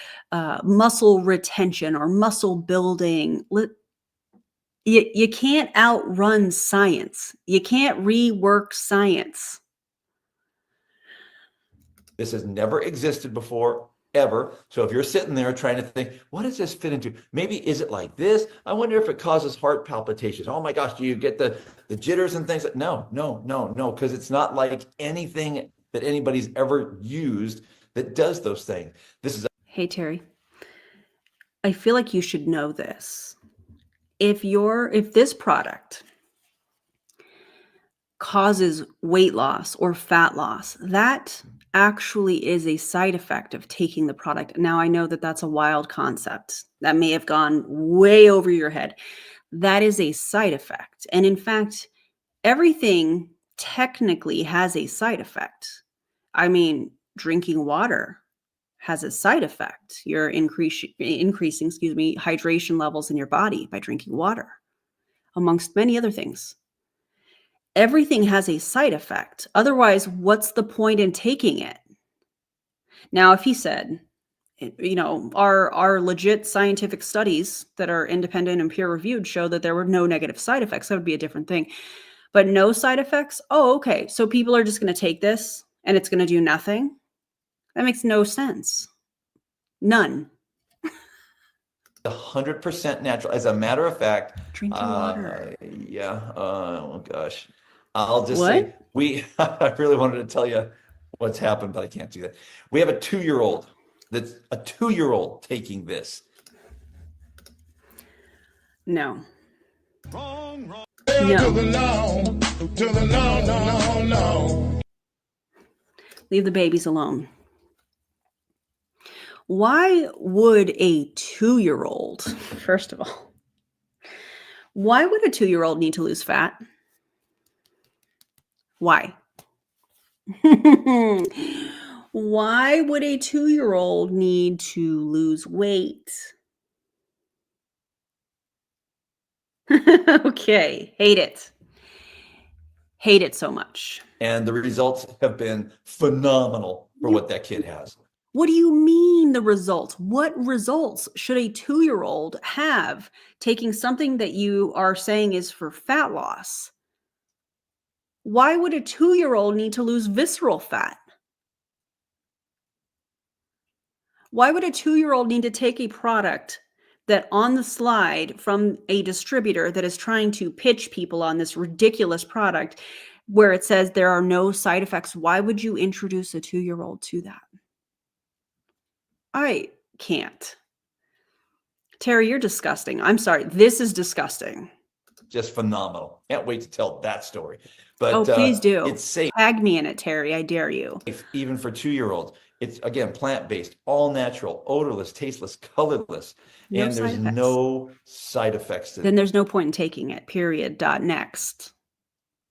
Speaker 1: muscle retention or muscle building. You can't outrun science. You can't rework science.
Speaker 4: this has never existed before, ever. So if you're sitting there trying to think, what does this fit into? Maybe is it like this? I wonder if it causes heart palpitations. Oh my gosh, do you get the jitters and things? No, because it's not like anything that anybody's ever used that does those things. This is
Speaker 1: Hey, Terry, I feel like you should know this. If this product causes weight loss or fat loss, that actually is a side effect of taking the product. Now, I know that that's a wild concept that may have gone way over your head. That is a side effect. And in fact, everything technically has a side effect. I mean, drinking water has a side effect. You're increasing, hydration levels in your body by drinking water, amongst many other things. Everything has a side effect. Otherwise, what's the point in taking it? Now, if he said, our legit scientific studies that are independent and peer reviewed show that there were no negative side effects, that would be a different thing. But no side effects? Oh, okay. So people are just going to take this and it's going to do nothing? That makes no sense. None.
Speaker 4: 100% natural. As a matter of fact,
Speaker 1: Drinking water.
Speaker 4: Yeah. Oh gosh. I'll just say I really wanted to tell you what's happened, but I can't do that. We have a 2-year-old that's a 2-year-old taking this.
Speaker 1: No.
Speaker 5: Wrong.
Speaker 1: No.
Speaker 5: To the law, no.
Speaker 1: Leave the babies alone. Why would a 2-year-old, first of all, why would a 2-year-old need to lose fat? Why? Why would a 2-year-old need to lose weight? Okay, hate it. Hate it so much.
Speaker 4: And the results have been phenomenal for what that kid has.
Speaker 1: What do you mean the results? What results should a 2-year-old have taking something that you are saying is for fat loss? Why would a 2-year-old need to lose visceral fat? Why would a 2-year-old need to take a product that on the slide from a distributor that is trying to pitch people on this ridiculous product where it says there are no side effects? Why would you introduce a 2-year-old to that? I can't. Terry, you're disgusting. I'm sorry. This is disgusting.
Speaker 4: Just phenomenal. Can't wait to tell that story.
Speaker 1: Oh,
Speaker 4: But
Speaker 1: please do.
Speaker 4: it's safe
Speaker 1: Tag me in it, Terry. I dare you.
Speaker 4: even for 2-year-olds. It's, again, plant-based, all natural, odorless, tasteless, colorless,
Speaker 1: No
Speaker 4: and
Speaker 1: side
Speaker 4: there's
Speaker 1: effects.
Speaker 4: no side effects to
Speaker 1: Then there's no point in taking it, period. Next.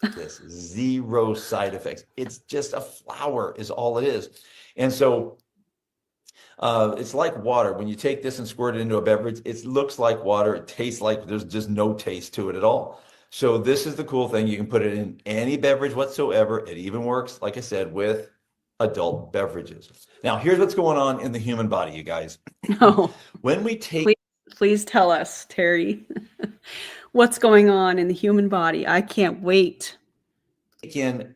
Speaker 4: this. Zero side effects. It's just a flower is all it is. And so it's like water. When you take this and squirt it into a beverage, it looks like water. It tastes like there's just no taste to it at all. So this is the cool thing. You can put it in any beverage whatsoever. It even works, like I said, with adult beverages. Now, here's what's going on in the human body, you guys.
Speaker 1: No.
Speaker 4: When we take
Speaker 1: Please tell us, Terry, what's going on in the human body. I can't wait.
Speaker 4: in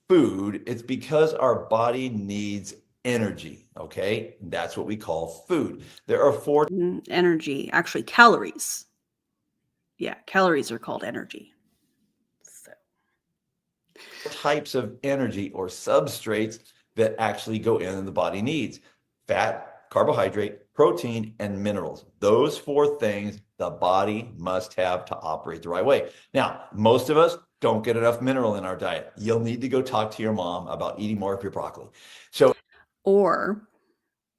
Speaker 4: food, it's because our body needs energy, okay? That's what we call food. There are 4
Speaker 1: Energy, actually calories. Yeah, calories are called energy. So.
Speaker 4: types of energy or substrates that actually go in and the body needs: fat, carbohydrate, protein, and minerals. Those 4 things the body must have to operate the right way. Now, most of us don't get enough mineral in our diet. You'll need to go talk to your mom about eating more of your broccoli. So,
Speaker 1: or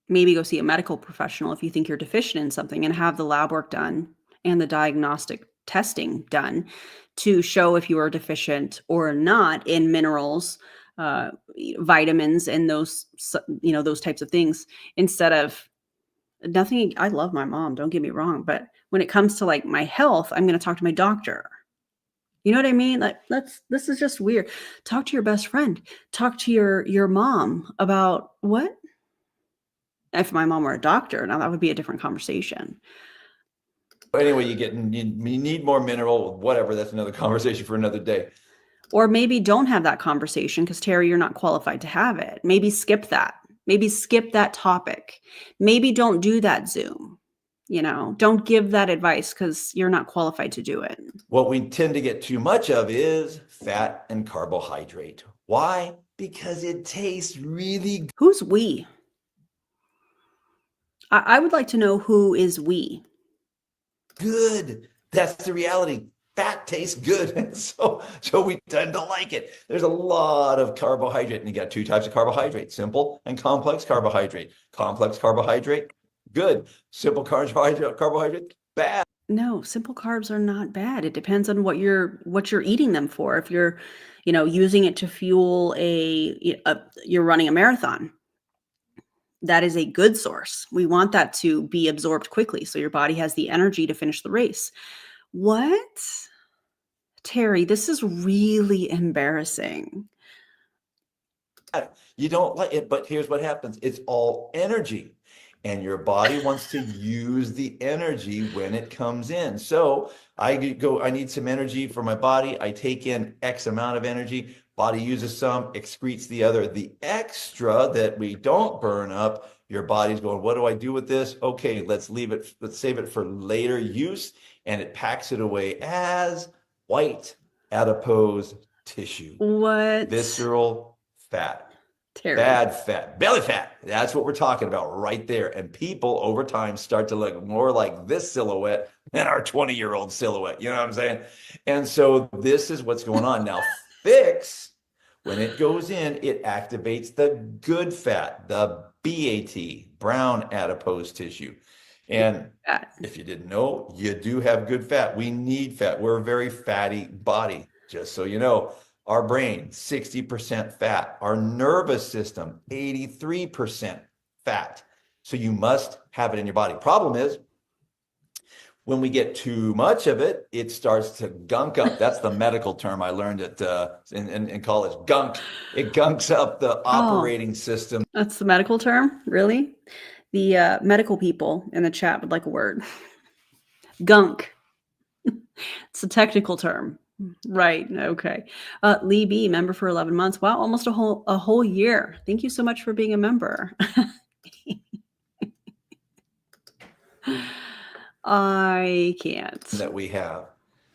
Speaker 1: maybe go see a medical professional if you think you're deficient in something and have the lab work done and the diagnostic testing done to show if you are deficient or not in minerals, vitamins, and those types of things, instead of nothing. I love my mom, don't get me wrong, but when it comes to like my health, I'm going to talk to my doctor. You know what I mean? Like, this is just weird. Talk to your best friend. Talk to your mom about what? If my mom were a doctor, now that would be a different conversation.
Speaker 4: anyway, you need more mineral, whatever. That's another conversation for another day.
Speaker 1: Or maybe don't have that conversation because, Terry, you're not qualified to have it. Maybe skip that. Maybe skip that topic. Maybe don't do that Zoom. Don't give that advice because you're not qualified to do it.
Speaker 4: What we tend to get too much of is fat and carbohydrate. Why? Because it tastes really good.
Speaker 1: Who's we? I would like to know who is we.
Speaker 4: Good. That's the reality. Fat tastes good. So we tend to like it. There's a lot of carbohydrate, and you got 2 types of carbohydrate: simple and complex carbohydrate. Complex carbohydrate, good. Simple carbohydrate, bad.
Speaker 1: No, simple carbs are not bad. It depends on what you're eating them for. If you're, using it to fuel you're running a marathon, that is a good source. We want that to be absorbed quickly so your body has the energy to finish the race. What? Terry, this is really embarrassing.
Speaker 4: You don't like it, but here's what happens. It's all energy, and your body wants to use the energy when it comes in. So I need some energy for my body. I take in X amount of energy. Body uses some, excretes the other. The extra that we don't burn up, your body's going, what do I do with this? Okay, let's save it for later use. And it packs it away as white adipose tissue.
Speaker 1: What?
Speaker 4: Visceral fat.
Speaker 1: Terry.
Speaker 4: Bad fat, belly fat. That's what we're talking about right there. And people over time start to look more like this silhouette than our 20-year-old silhouette. You know what I'm saying? And so this is what's going on. Now, PHix, when it goes in, it activates the good fat, the BAT, brown adipose tissue. And if you didn't know, you do have good fat. We need fat. We're a very fatty body, just so you know. Our brain, 60% fat. Our nervous system, 83% fat. So you must have it in your body. Problem is, When we get too much of it, it starts to gunk up. That's the medical term I learned at in college. Gunk. It gunks up the operating system.
Speaker 1: That's the medical term, really? The medical people in the chat would like a word. Gunk. It's a technical term. Right. Okay. Lee B, member for 11 months. Wow, almost a whole year. Thank you so much for being a member. I can't.
Speaker 4: That we have,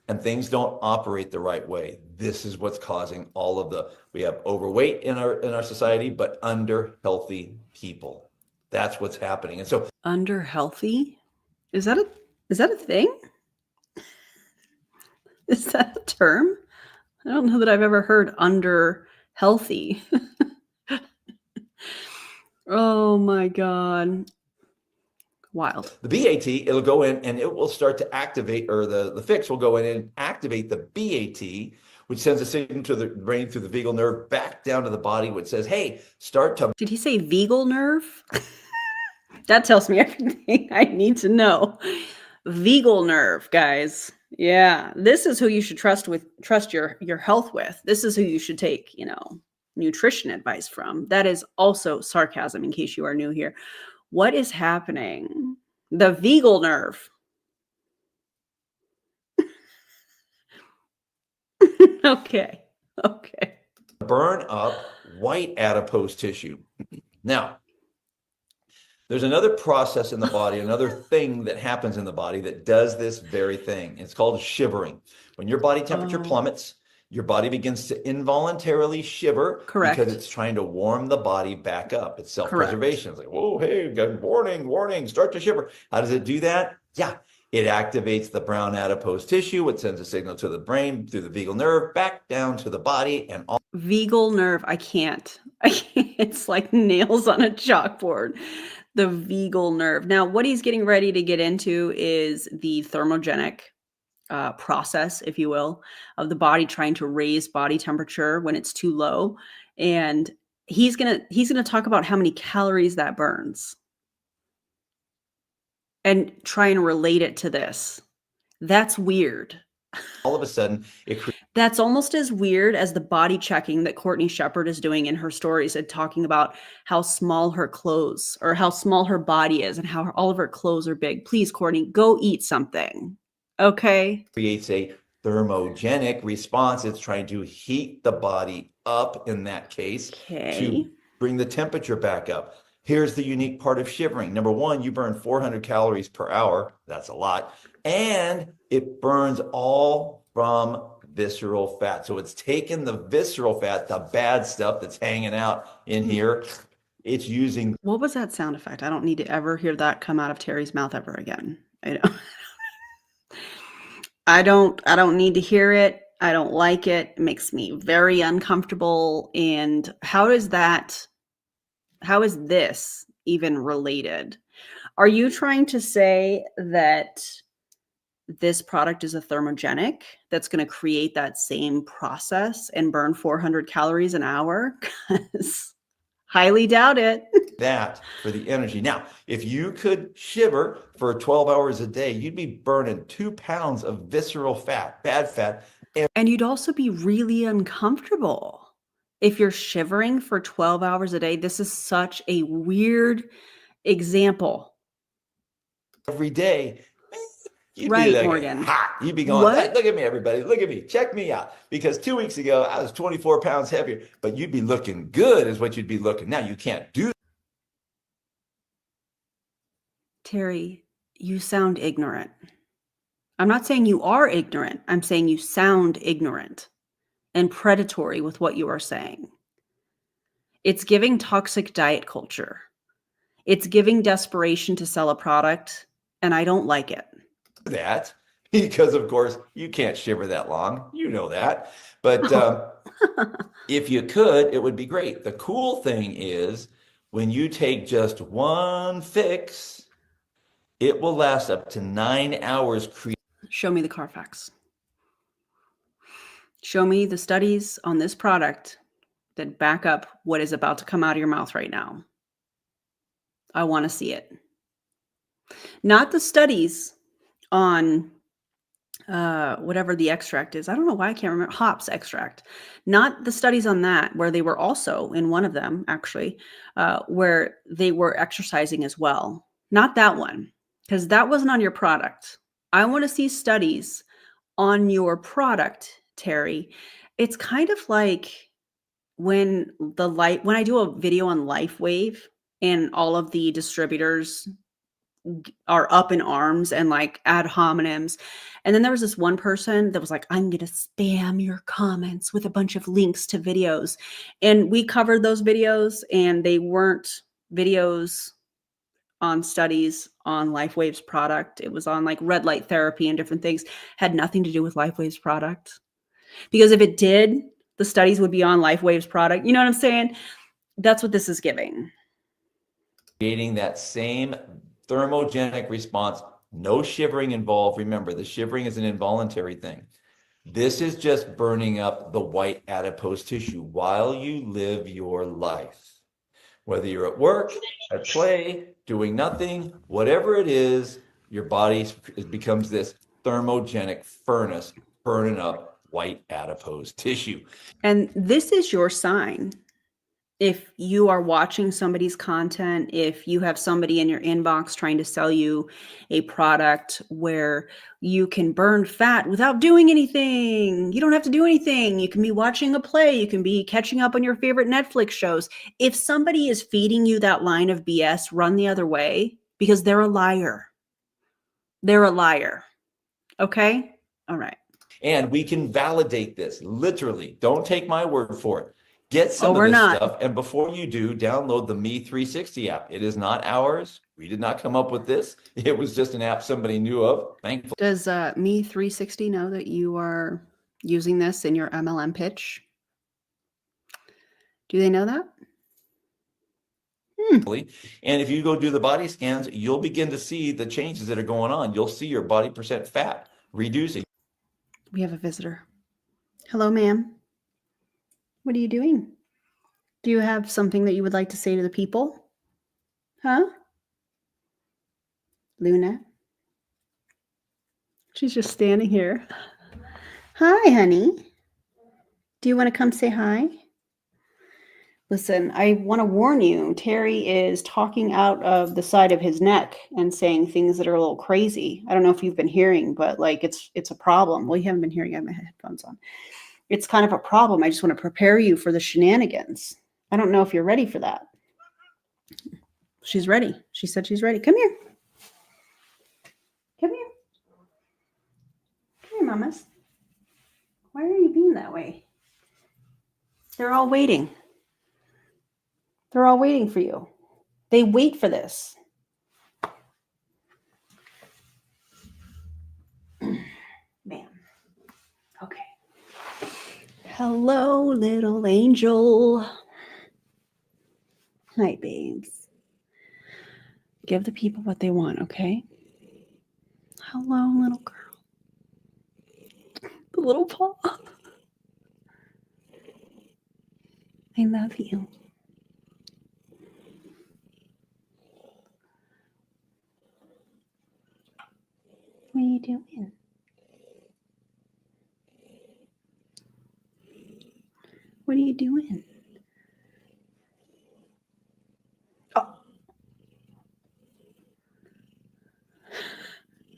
Speaker 4: and things don't operate the right way. This is what's causing all of we have overweight in our society, but under healthy people. That's what's happening. And so
Speaker 1: Under healthy? Is that a thing? Is that a term? I don't know that I've ever heard under healthy. Oh my God. Wild.
Speaker 4: the BAT, it'll go in and it will start to activate, or the PHix will go in and activate the BAT, which sends a signal to the brain through the vagal nerve back down to the body, which says, hey, start to.
Speaker 1: Did he say vagal nerve? That tells me everything I need to know. Vagal nerve, guys. Yeah, this is who you should trust your health with. This is who you should take, nutrition advice from. That is also sarcasm, in case you are new here. What is happening? The vagal nerve. Okay.
Speaker 4: Burn up white adipose tissue. Now, there's another process in the body, another thing that happens in the body that does this very thing. It's called shivering. When your body temperature plummets, your body begins to involuntarily shiver.
Speaker 1: Correct.
Speaker 4: Because it's trying to warm the body back up. It's self-preservation. It's like, whoa, hey, warning, start to shiver. How does it do that? Yeah, it activates the brown adipose tissue. It sends a signal to the brain through the vagal nerve back down to the body and all.
Speaker 1: Vagal nerve. I can't. It's like nails on a chalkboard. The vagal nerve. Now, what he's getting ready to get into is the thermogenic process, if you will, of the body trying to raise body temperature when it's too low. And he's gonna talk about how many calories that burns and try and relate it to this. That's weird.
Speaker 4: All of a sudden,
Speaker 1: That's almost as weird as the body checking that Courtney Shepherd is doing in her stories and talking about how small her clothes or how small her body is and how all of her clothes are big. Please, Courtney, go eat something. Okay.
Speaker 4: Creates a thermogenic response. It's trying to heat the body up in that case to bring the temperature back up. Here's the unique part of shivering. Number one, you burn 400 calories per hour. That's a lot. And it burns all from visceral fat. So it's taken the visceral fat, the bad stuff that's hanging out in here. It's using.
Speaker 1: What was that sound effect? I don't need to ever hear that come out of Terry's mouth ever again. I don't need to hear it. I don't like it. It makes me very uncomfortable. And how is this even related? Are you trying to say that this product is a thermogenic that's going to create that same process and burn 400 calories an hour? Because highly doubt it.
Speaker 4: That for the energy. Now, if you could shiver for 12 hours a day, you'd be burning 2 pounds of visceral fat, bad fat.
Speaker 1: And you'd also be really uncomfortable if you're shivering for 12 hours a day. This is such a weird example.
Speaker 4: Every day. You'd
Speaker 1: right,
Speaker 4: be like,
Speaker 1: Morgan.
Speaker 4: Hot. You'd be going, hey, look at me, everybody. Look at me. Check me out. Because 2 weeks ago, I was 24 pounds heavier, but you'd be looking good is what you'd be looking. Now, you can't do that.
Speaker 1: Terry, you sound ignorant. I'm not saying you are ignorant. I'm saying you sound ignorant and predatory with what you are saying. It's giving toxic diet culture. It's giving desperation to sell a product, and I don't like it.
Speaker 4: That because of course you can't shiver that long, you know that, but if you could, it would be great. The cool thing is when you take just one PHix, it will last up to 9 hours.
Speaker 1: Show me the Carfax. Show me the studies on this product that back up what is about to come out of your mouth right now. I want to see it. Not the studies on whatever the extract is. I don't know why I can't remember. Hops extract. Not the studies on that, where they were also in one of them, actually, where they were exercising as well. Not that one, because that wasn't on your product. I want to see studies on your product, Terry. It's kind of like when I do a video on LifeWave and all of the distributors are up in arms and like ad hominems. And then there was this one person that was like, I'm going to spam your comments with a bunch of links to videos. And we covered those videos, and they weren't videos on studies on LifeWave's product. It was on like red light therapy and different things. Had nothing to do with LifeWave's product. Because if it did, the studies would be on LifeWave's product. You know what I'm saying? That's what this is giving.
Speaker 4: Creating that same thermogenic response, no shivering involved. Remember, the shivering is an involuntary thing. This is just burning up the white adipose tissue while you live your life. Whether you're at work, at play, doing nothing, whatever it is, your body becomes this thermogenic furnace burning up white adipose tissue.
Speaker 1: And this is your sign. If you are watching somebody's content, if you have somebody in your inbox trying to sell you a product where you can burn fat without doing anything, you don't have to do anything. You can be watching a play. You can be catching up on your favorite Netflix shows. If somebody is feeding you that line of BS, run the other way, because they're a liar. They're a liar. Okay? All right.
Speaker 4: And we can validate this literally. Don't take my word for it. Get some of
Speaker 1: we're
Speaker 4: this
Speaker 1: not.
Speaker 4: stuff. And before you do, download the Me 360 app. It is not ours. We did not come up with this. It was just an app somebody knew of. Thankfully.
Speaker 1: Does Me 360 know that you are using this in your MLM pitch? Do they know that?
Speaker 4: And if you go do the body scans, you'll begin to see the changes that are going on. You'll see your body percent fat reducing.
Speaker 1: We have a visitor. Hello, ma'am. What are you doing? Do you have something that you would like to say to the people? Huh? Luna? She's just standing here. Hi, honey. Do you want to come say hi? Listen, I want to warn you, Terry is talking out of the side of his neck and saying things that are a little crazy. I don't know if you've been hearing, but like it's a problem. Well, you haven't been hearing. I have my headphones on. It's kind of a problem. I just want to prepare you for the shenanigans. I don't know if you're ready for that. She's ready. She said she's ready. Come here. Come here. Come here, mamas. Why are you being that way? They're all waiting. They're all waiting for you. They wait for this. Man. Okay. Hello, little angel. Hi, babes. Give the people what they want, okay? Hello, little girl. The little paw. I love you. What are you doing? What are you doing? Oh.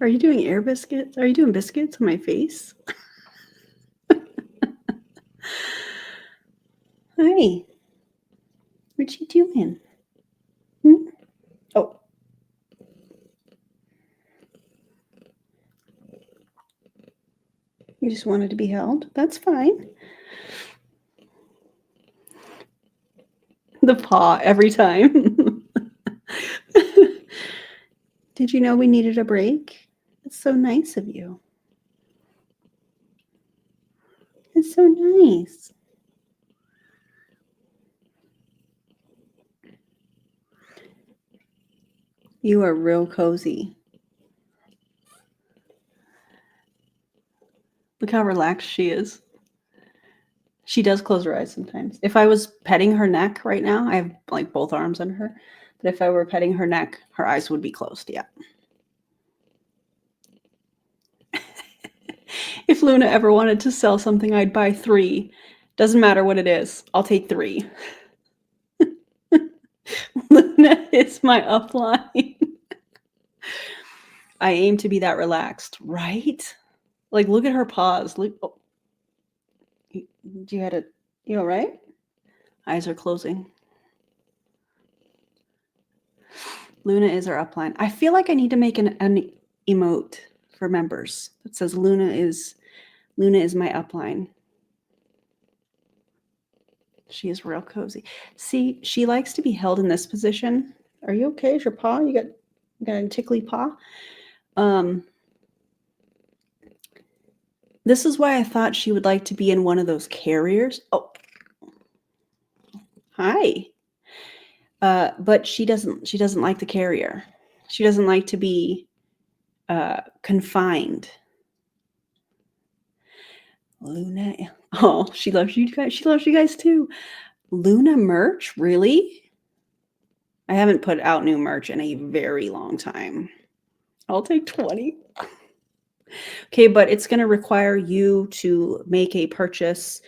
Speaker 1: Are you doing air biscuits? Are you doing biscuits on my face? Hi. What you doing? Oh. You just wanted to be held? That's fine. The paw every time. Did you know we needed a break? It's so nice of you. It's so nice. You are real cozy. Look how relaxed she is. She does close her eyes sometimes. If I was petting her neck right now, I have like both arms on her, but if I were petting her neck, her eyes would be closed. Yeah. If Luna ever wanted to sell something, I'd buy 3. Doesn't matter what it is. I'll take 3. Luna is my upline. I aim to be that relaxed, right? Like, look at her paws. Look. Oh. You all right? Eyes are closing. Luna is our upline. I feel like I need to make an emote for members that says Luna is my upline. She is real cozy. See, she likes to be held in this position. Are you okay? Is your paw? You got a tickly paw? This is why I thought she would like to be in one of those carriers. Oh, hi. But she doesn't like the carrier. She doesn't like to be confined. Luna, oh, she loves you guys. She loves you guys too. Luna merch, really? I haven't put out new merch in a very long time. I'll take 20. Okay, but it's going to require you to make a purchase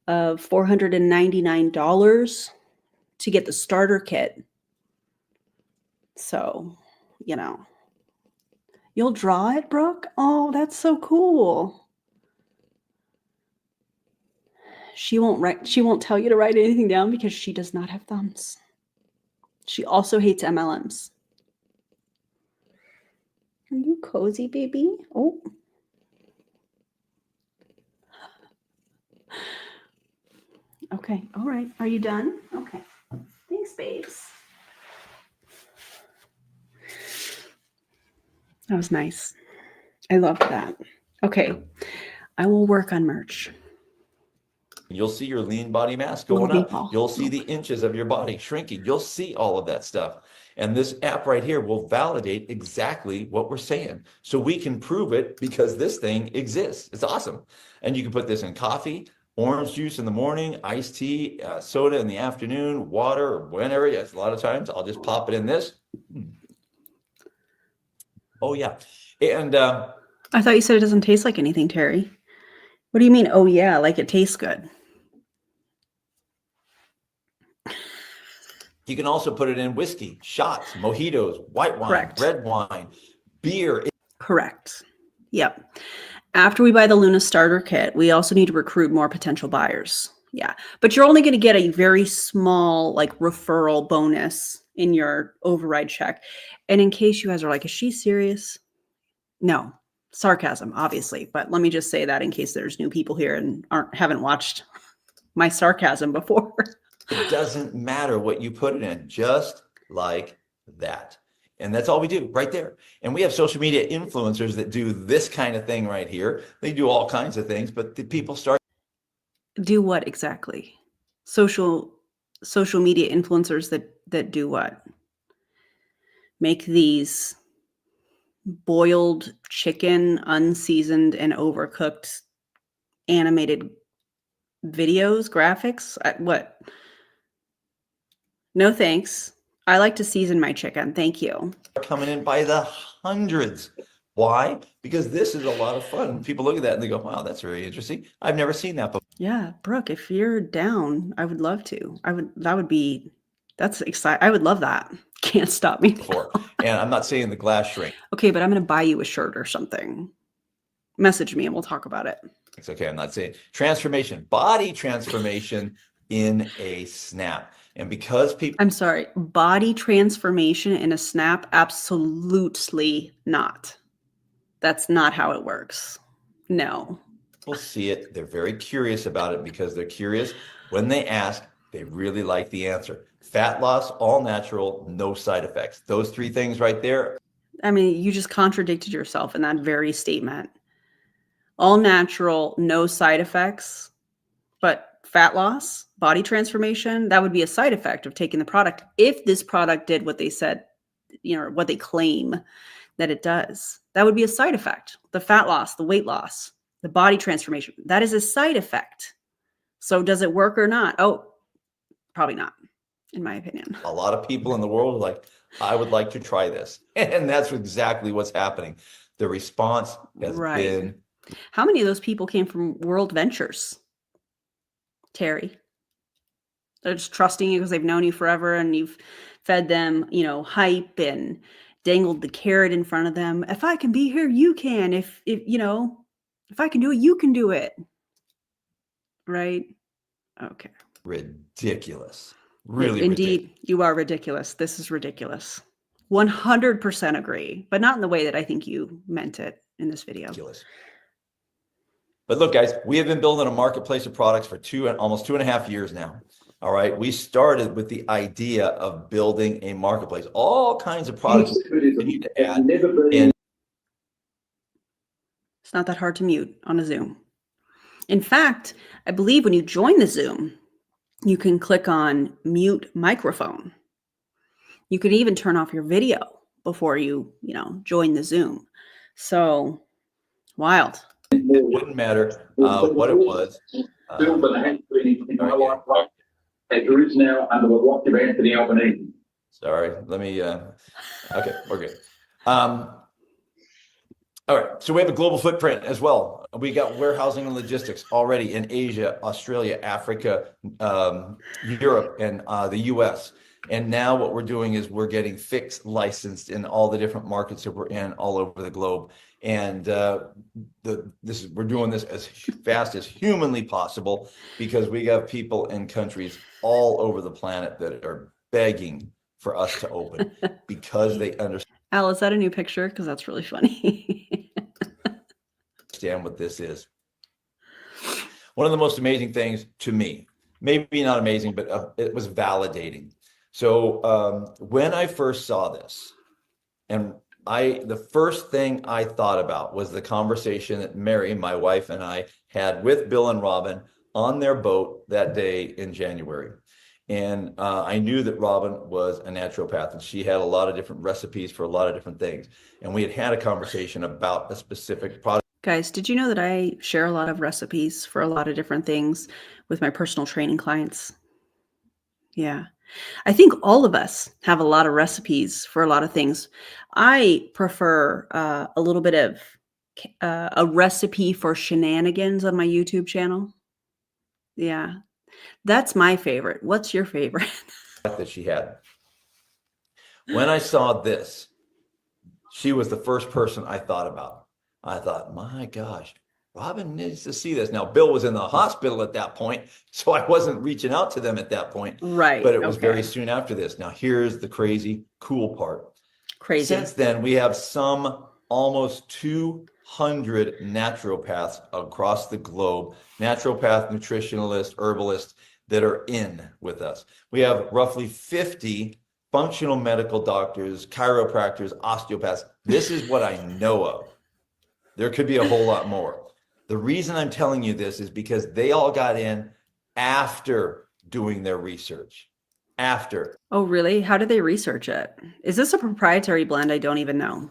Speaker 1: of $499 to get the starter kit. So, you'll draw it, Brooke? Oh, that's so cool. She won't tell you to write anything down because she does not have thumbs. She also hates MLMs. Are you cozy, baby? Oh. Okay. All right. Are you done? Okay. Thanks, babes. That was nice. I loved that. Okay. I will work on merch.
Speaker 4: You'll see your lean body mass going up. You'll see the inches of your body shrinking. You'll see all of that stuff. And this app right here will validate exactly what we're saying. So we can prove it because this thing exists. It's awesome. And you can put this in coffee, orange juice in the morning, iced tea, soda in the afternoon, water, or whenever. Yes, a lot of times I'll just pop it in this. Oh, yeah. And
Speaker 1: I thought you said it doesn't taste like anything, Terry. What do you mean? Oh, yeah, like it tastes good.
Speaker 4: You can also put it in whiskey, shots, mojitos, white wine,
Speaker 1: Correct.
Speaker 4: red wine, beer.
Speaker 1: Correct. Yep. After we buy the Luna starter kit, we also need to recruit more potential buyers. Yeah. But you're only going to get a very small referral bonus in your override check. And in case you guys are like, is she serious? No. Sarcasm, obviously. But let me just say that in case there's new people here and haven't watched my sarcasm before.
Speaker 4: It doesn't matter what you put it in, just like that. And that's all we do right there. And we have social media influencers that do this kind of thing right here. They do all kinds of things, but the people start.
Speaker 1: Do what exactly? Social media influencers that do what? Make these boiled chicken, unseasoned and overcooked animated videos, graphics? What? No thanks. I like to season my chicken. Thank you.
Speaker 4: Coming in by the hundreds. Why? Because this is a lot of fun. People look at that and they go, wow, that's very interesting. I've never seen that before.
Speaker 1: Yeah, Brooke, if you're down, I would love to. That's exciting. I would love that. Can't stop me.
Speaker 4: And I'm not saying the glass shrink.
Speaker 1: Okay, but I'm going to buy you a shirt or something. Message me and we'll talk about it.
Speaker 4: It's okay. I'm not saying transformation, body transformation in a snap. And because people,
Speaker 1: I'm sorry, body transformation in a snap? Absolutely not. That's not how it works. No.
Speaker 4: people see it, they're very curious about it because they're curious. When they ask, they really like the answer. Fat loss, all natural, no side effects. Those three things right there.
Speaker 1: I mean, you just contradicted yourself in that very statement. All natural, no side effects, but fat loss, body transformation, that would be a side effect of taking the product. If this product did what they said, what they claim that it does, that would be a side effect. The fat loss, the weight loss, the body transformation, that is a side effect. So does it work or not? Oh, probably not, in my opinion.
Speaker 4: A lot of people in the world are like, I would like to try this. And that's exactly what's happening. The response has been
Speaker 1: How many of those people came from World Ventures, Terry? They're just trusting you because they've known you forever and you've fed them, hype and dangled the carrot in front of them. If I can be here, you can. If I can do it, you can do it. Right? Okay.
Speaker 4: Ridiculous. Really
Speaker 1: Indeed,
Speaker 4: ridiculous.
Speaker 1: you are ridiculous. This is ridiculous. 100% agree, but not in the way that I think you meant it in this video.
Speaker 4: Ridiculous. But look, guys, we have been building a marketplace of products for almost 2.5 years now. All right. We started with the idea of building a marketplace, all kinds of products we need to add. And
Speaker 1: it's not that hard to mute on a Zoom. In fact, I believe when you join the Zoom, you can click on mute microphone. You could even turn off your video before you join the Zoom. So wild.
Speaker 4: it wouldn't matter what it was.
Speaker 6: Built and hand cleaning in my life, as there is now under the watch of Anthony Albanese.
Speaker 4: Sorry, let me, okay, we're good. All right, so we have a global footprint as well. We got warehousing and logistics already in Asia, Australia, Africa, Europe, and the US. And now what we're doing is we're getting PHix licensed in all the different markets that we're in all over the globe. And we're doing this as fast as humanly possible because we got people in countries all over the planet that are begging for us to open because they understand.
Speaker 1: Al, is that a new picture? Because that's really funny.
Speaker 4: Understand what this is. One of the most amazing things to me, maybe not amazing, but it was validating. So when I first saw this, and the first thing I thought about was the conversation that Mary, my wife, and I had with Bill and Robin on their boat that day in January. And I knew that Robin was a naturopath and she had a lot of different recipes for a lot of different things. And we had a conversation about a specific product.
Speaker 1: Guys, did you know that I share a lot of recipes for a lot of different things with my personal training clients? Yeah. I think all of us have a lot of recipes for a lot of things. I prefer a little bit of a recipe for shenanigans on my YouTube channel. Yeah, that's my favorite. What's your favorite?
Speaker 4: That she had. When I saw this, she was the first person I thought about. I thought, my gosh, Robin needs to see this. Now, Bill was in the hospital at that point, so I wasn't reaching out to them at that point.
Speaker 1: Right.
Speaker 4: But it was very soon after this. Now, here's the crazy cool part.
Speaker 1: Crazy.
Speaker 4: Since then, we have some almost 200 naturopaths across the globe, naturopath, nutritionalists, herbalists that are in with us. We have roughly 50 functional medical doctors, chiropractors, osteopaths. This is what I know of. There could be a whole lot more. The reason I'm telling you this is because they all got in after doing their research. After.
Speaker 1: Oh, really? How did they research it? Is this a proprietary blend? I don't even know.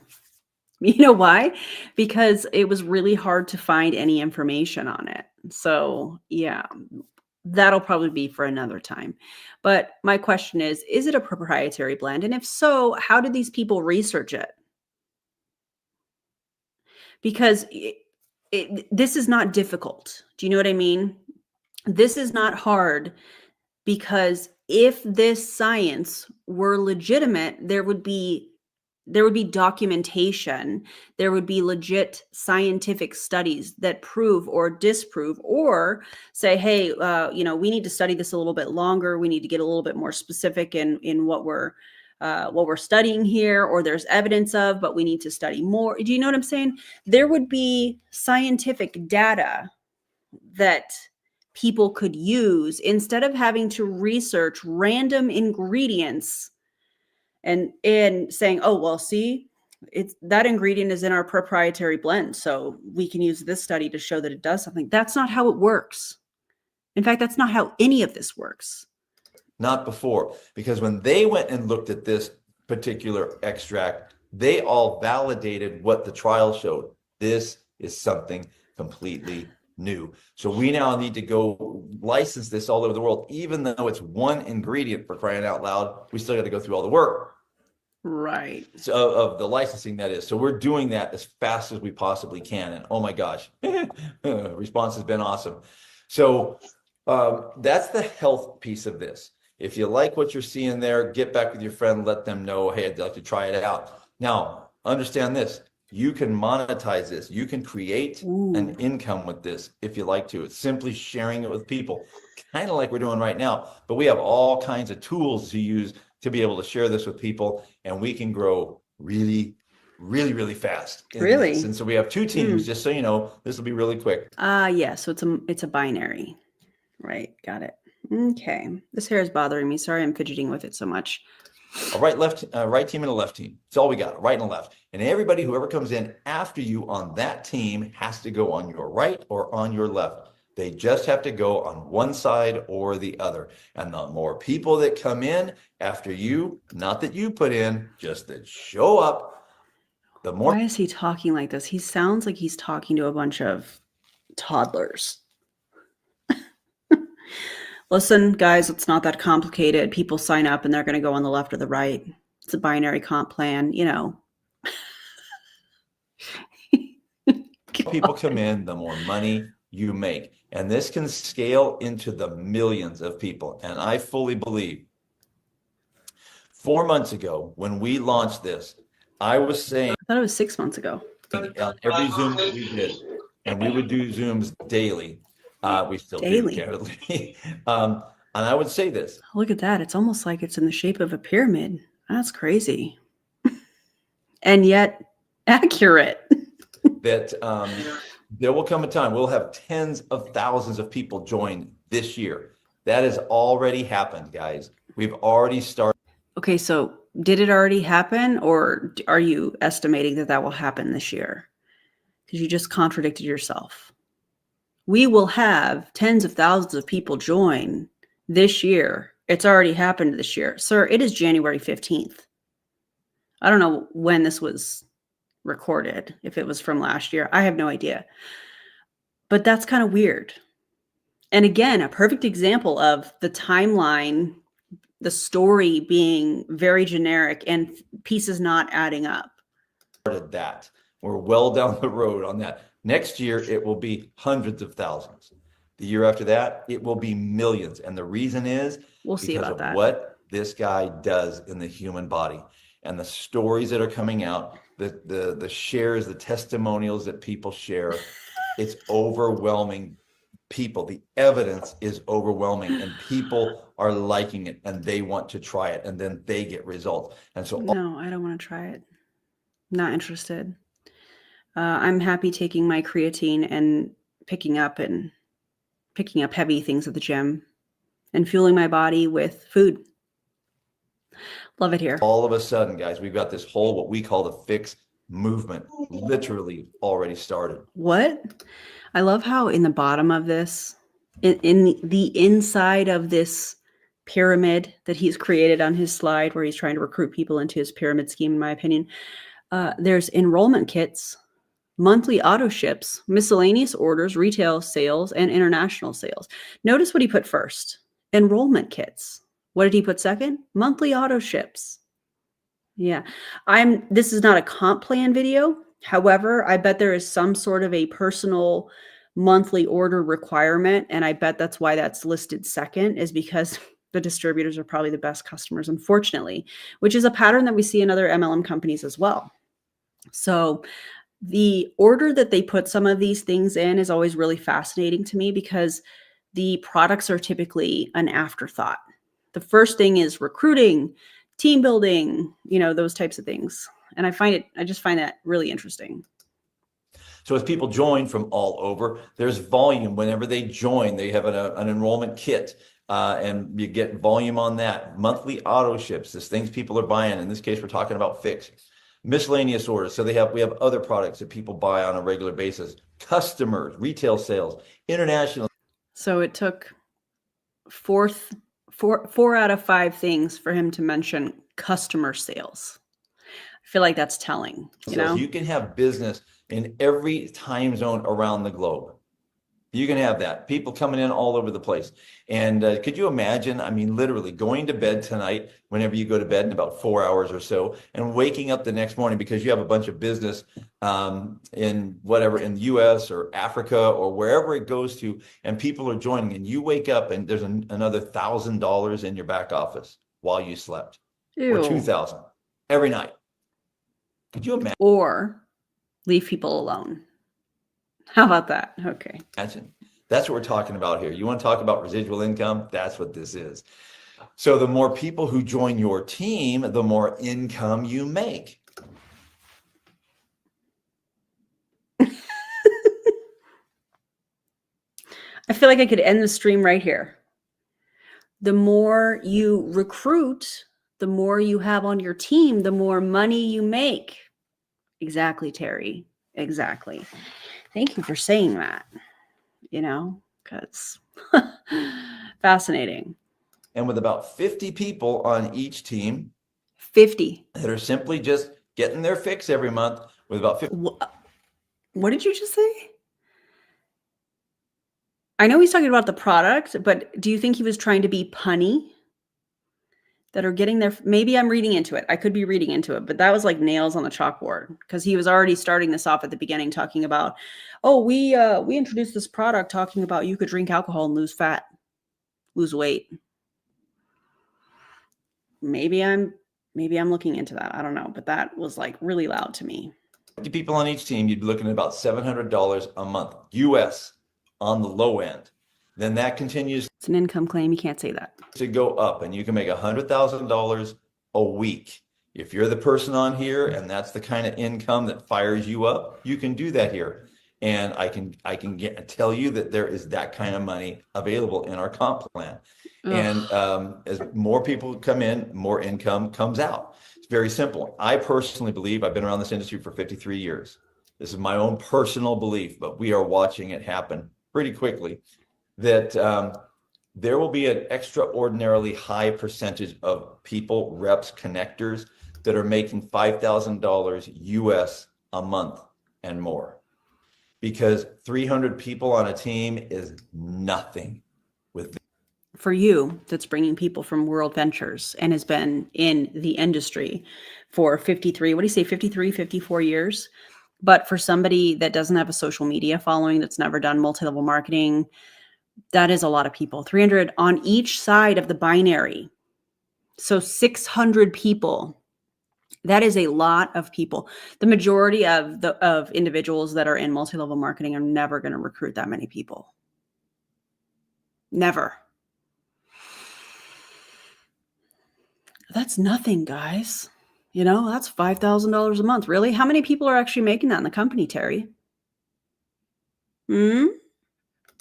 Speaker 1: You know why? Because it was really hard to find any information on it. So yeah, that'll probably be for another time. But my question is it a proprietary blend? And if so, how did these people research it? Because this is not difficult. Do you know what I mean? This is not hard because if this science were legitimate, there would be documentation, there would be legit scientific studies that prove or disprove or say, hey, we need to study this a little bit longer. We need to get a little bit more specific in what we're studying here, or there's evidence of, but we need to study more. Do you know what I'm saying? There would be scientific data that people could use instead of having to research random ingredients and saying, oh, well, see, that ingredient is in our proprietary blend, so we can use this study to show that it does something. That's not how it works. In fact, that's not how any of this works.
Speaker 4: Not before, because when they went and looked at this particular extract, they all validated what the trial showed. This is something completely new. So we now need to go license this all over the world, even though it's one ingredient, for crying out loud. We still got to go through all the work.
Speaker 1: Right.
Speaker 4: So of the licensing, that is. So we're doing that as fast as we possibly can. And oh my gosh, response has been awesome. So that's the health piece of this. If you like what you're seeing there, get back with your friend, let them know, hey, I'd like to try it out. Now, understand this. You can monetize this. You can create an income with this if you like to. It's simply sharing it with people, kind of like we're doing right now. But we have all kinds of tools to use to be able to share this with people, and we can grow really, really, really fast in
Speaker 1: Really?
Speaker 4: this. And so we have two teams, just so you know, this will be really quick.
Speaker 1: Yeah, so it's a binary. Right, got it. Okay. This hair is bothering me. Sorry, I'm fidgeting with it so much.
Speaker 4: A right team and a left team. It's all we got, right and a left. And everybody, whoever comes in after you on that team, has to go on your right or on your left. They just have to go on one side or the other. And the more people that come in after you, not that you put in, just that show up, the more.
Speaker 1: Why is he talking like this? He sounds like he's talking to a bunch of toddlers. Listen, guys, it's not that complicated. People sign up and they're going to go on the left or the right. It's a binary comp plan, you know.
Speaker 4: People come in, the more money you make. And this can scale into the millions of people. And I fully believe 4 months ago, when we launched this, I was saying,
Speaker 1: I thought it was 6 months ago.
Speaker 4: on every Zoom that we did, and we would do Zooms daily. We still
Speaker 1: Daily.
Speaker 4: do, candidly. And I would say this.
Speaker 1: Look at that. It's almost like it's in the shape of a pyramid. That's crazy. And yet accurate.
Speaker 4: That there will come a time we'll have tens of thousands of people join this year. That has already happened, guys. We've already started.
Speaker 1: Okay, so did it already happen, or are you estimating that that will happen this year? Because you just contradicted yourself. We will have tens of thousands of people join this year. It's already happened this year. Sir, it is January 15th. I don't know when this was recorded, if it was from last year. I have no idea. But that's kind of weird. And again, a perfect example of the timeline, the story being very generic and pieces not adding up.
Speaker 4: That. We're well down the road on that. Next year, it will be hundreds of thousands. The year after that, it will be millions. And the reason is
Speaker 1: we'll see about that.
Speaker 4: What this guy does in the human body and the stories that are coming out, the shares, the testimonials that people share, it's overwhelming people. The evidence is overwhelming, and people are liking it, and they want to try it, and then they get results. And so,
Speaker 1: no, I don't want to try it. Not interested. I'm happy taking my creatine and picking up heavy things at the gym and fueling my body with food. Love it here.
Speaker 4: All of a sudden, guys, we've got this whole, what we call the PHix movement, literally already started.
Speaker 1: What? I love how in the bottom of this, in the inside of this pyramid that he's created on his slide, where he's trying to recruit people into his pyramid scheme, in my opinion, there's enrollment kits, monthly auto ships, miscellaneous orders, retail sales, and international sales. Notice what he put first: enrollment kits. What did he put second? Monthly auto ships. Yeah, this is not a comp plan video. However, I bet there is some sort of a personal monthly order requirement. And I bet that's why that's listed second, is because the distributors are probably the best customers, unfortunately, which is a pattern that we see in other MLM companies as well. So the order that they put some of these things in is always really fascinating to me, because the products are typically an afterthought. The first thing is recruiting, team building, those types of things. And I just find that really interesting.
Speaker 4: So as people join from all over, there's volume. Whenever they join, they have an enrollment kit, and you get volume on that. Monthly auto ships, there's things people are buying. In this case, we're talking about PHix. Miscellaneous orders. So we have other products that people buy on a regular basis. Customers, retail sales, international.
Speaker 1: So it took four out of 5 things for him to mention customer sales. I feel like that's telling.
Speaker 4: You can have business in every time zone around the globe. You can have that. People coming in all over the place. And could you imagine, I mean, literally going to bed tonight, whenever you go to bed in about 4 hours or so, and waking up the next morning because you have a bunch of business in whatever, in the US or Africa or wherever it goes to, and people are joining, and you wake up and there's another $1,000 in your back office while you slept, or
Speaker 1: Ew.
Speaker 4: 2,000 every night. Could you
Speaker 1: Or leave people alone. How about that? Okay.
Speaker 4: imagine? That's what we're talking about here. You want to talk about residual income? That's what this is. So the more people who join your team, the more income you make.
Speaker 1: I feel like I could end the stream right here. The more you recruit, the more you have on your team, the more money you make. Exactly, Terry. Exactly. Thank you for saying that, because fascinating.
Speaker 4: And with about 50 people on each team
Speaker 1: 50.
Speaker 4: that are simply just getting their fix every month, with about 50.
Speaker 1: What did you just say? I know he's talking about the product, but do you think he was trying to be punny? That are getting there. Maybe I'm reading into it. I could be reading into it, but that was like nails on the chalkboard, because he was already starting this off at the beginning, talking about, oh, we introduced this product talking about you could drink alcohol and lose fat, lose weight. Maybe I'm looking into that. I don't know, but that was like really loud to me.
Speaker 4: 50 people on each team, you'd be looking at about $700 a month, US, on the low end. Then that continues
Speaker 1: It's an income claim. You can't say that.
Speaker 4: to go up, and you can make $100,000 a week. If you're the person on here and that's the kind of income that fires you up, you can do that here. And I can tell you that there is that kind of money available in our comp plan.
Speaker 1: Ugh.
Speaker 4: And as more people come in, more income comes out. It's very simple. I personally believe, I've been around this industry for 53 years. This is my own personal belief, but we are watching it happen pretty quickly, that there will be an extraordinarily high percentage of people, reps, connectors that are making $5,000 US a month and more, because 300 people on a team is nothing with
Speaker 1: For you, that's bringing people from World Ventures and has been in the industry for 53, what do you say, 53, 54 years? But for somebody that doesn't have a social media following, that's never done multi-level marketing, that is a lot of people. 300 on each side of the binary. So 600 people. That is a lot of people. The majority of individuals that are in multi-level marketing are never going to recruit that many people. Never. That's nothing, guys. That's $5,000 a month. Really? How many people are actually making that in the company, Terry?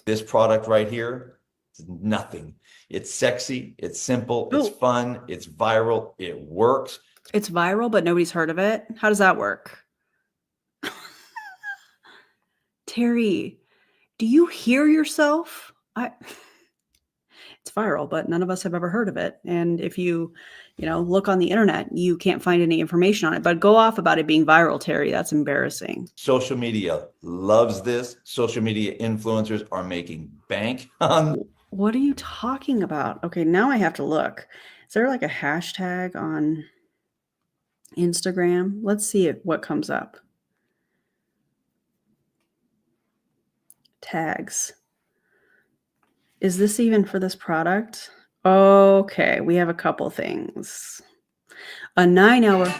Speaker 4: this product right here. It's nothing. It's sexy. It's simple. It's fun. It's viral. It works.
Speaker 1: It's viral, but nobody's heard of it. How does that work? Terry, do you hear yourself? It's viral, but none of us have ever heard of it. And if you look on the internet, you can't find any information on it. But go off about it being viral, Terry. That's embarrassing.
Speaker 4: Social media loves this. Social media influencers are making bank on.
Speaker 1: What are you talking about? Okay, now I have to look. Is there like a hashtag on Instagram? Let's see what comes up. Tags. Is this even for this product? Okay, we have a couple things. A 9-hour,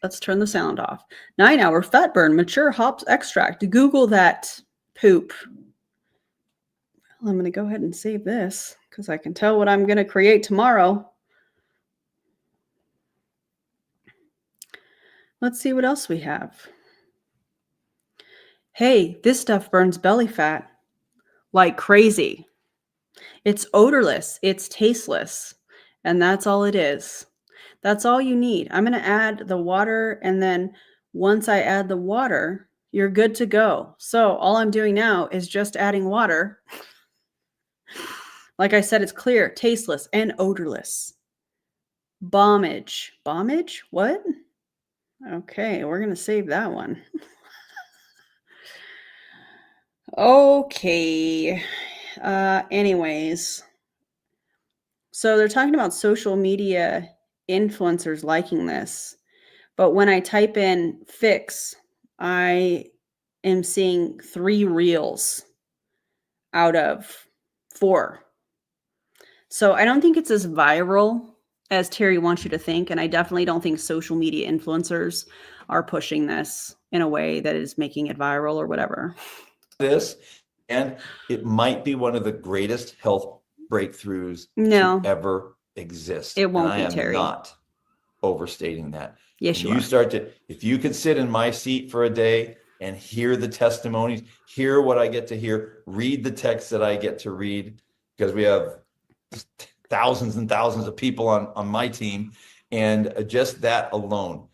Speaker 1: let's turn the sound off. 9-hour fat burn, mature hops extract. Google that poop. Well, I'm going to go ahead and save this because I can tell what I'm going to create tomorrow. Let's see what else we have. Hey, this stuff burns belly fat like crazy. It's odorless, it's tasteless, and that's all it is. That's all you need. I'm going to add the water, and then once I add the water, you're good to go. So all I'm doing now is just adding water. Like I said, it's clear, tasteless, and odorless. Bombage. Bombage? What? Okay, we're going to save that one. Okay. Anyways, so they're talking about social media influencers liking this, but when I type in PHix, I am seeing 3 reels out of 4. So I don't think it's as viral as Terry wants you to think, and I definitely don't think social media influencers are pushing this in a way that is making it viral or whatever.
Speaker 4: This, and it might be one of the greatest health breakthroughs
Speaker 1: No.
Speaker 4: to ever exist.
Speaker 1: It won't
Speaker 4: and
Speaker 1: be,
Speaker 4: I am
Speaker 1: Terry.
Speaker 4: not overstating that.
Speaker 1: Yes,
Speaker 4: When
Speaker 1: you
Speaker 4: you
Speaker 1: are.
Speaker 4: start to, if you could sit in my seat for a day and hear the testimonies, hear what I get to hear, read the text that I get to read, because we have thousands and thousands of people on my team, and just that alone,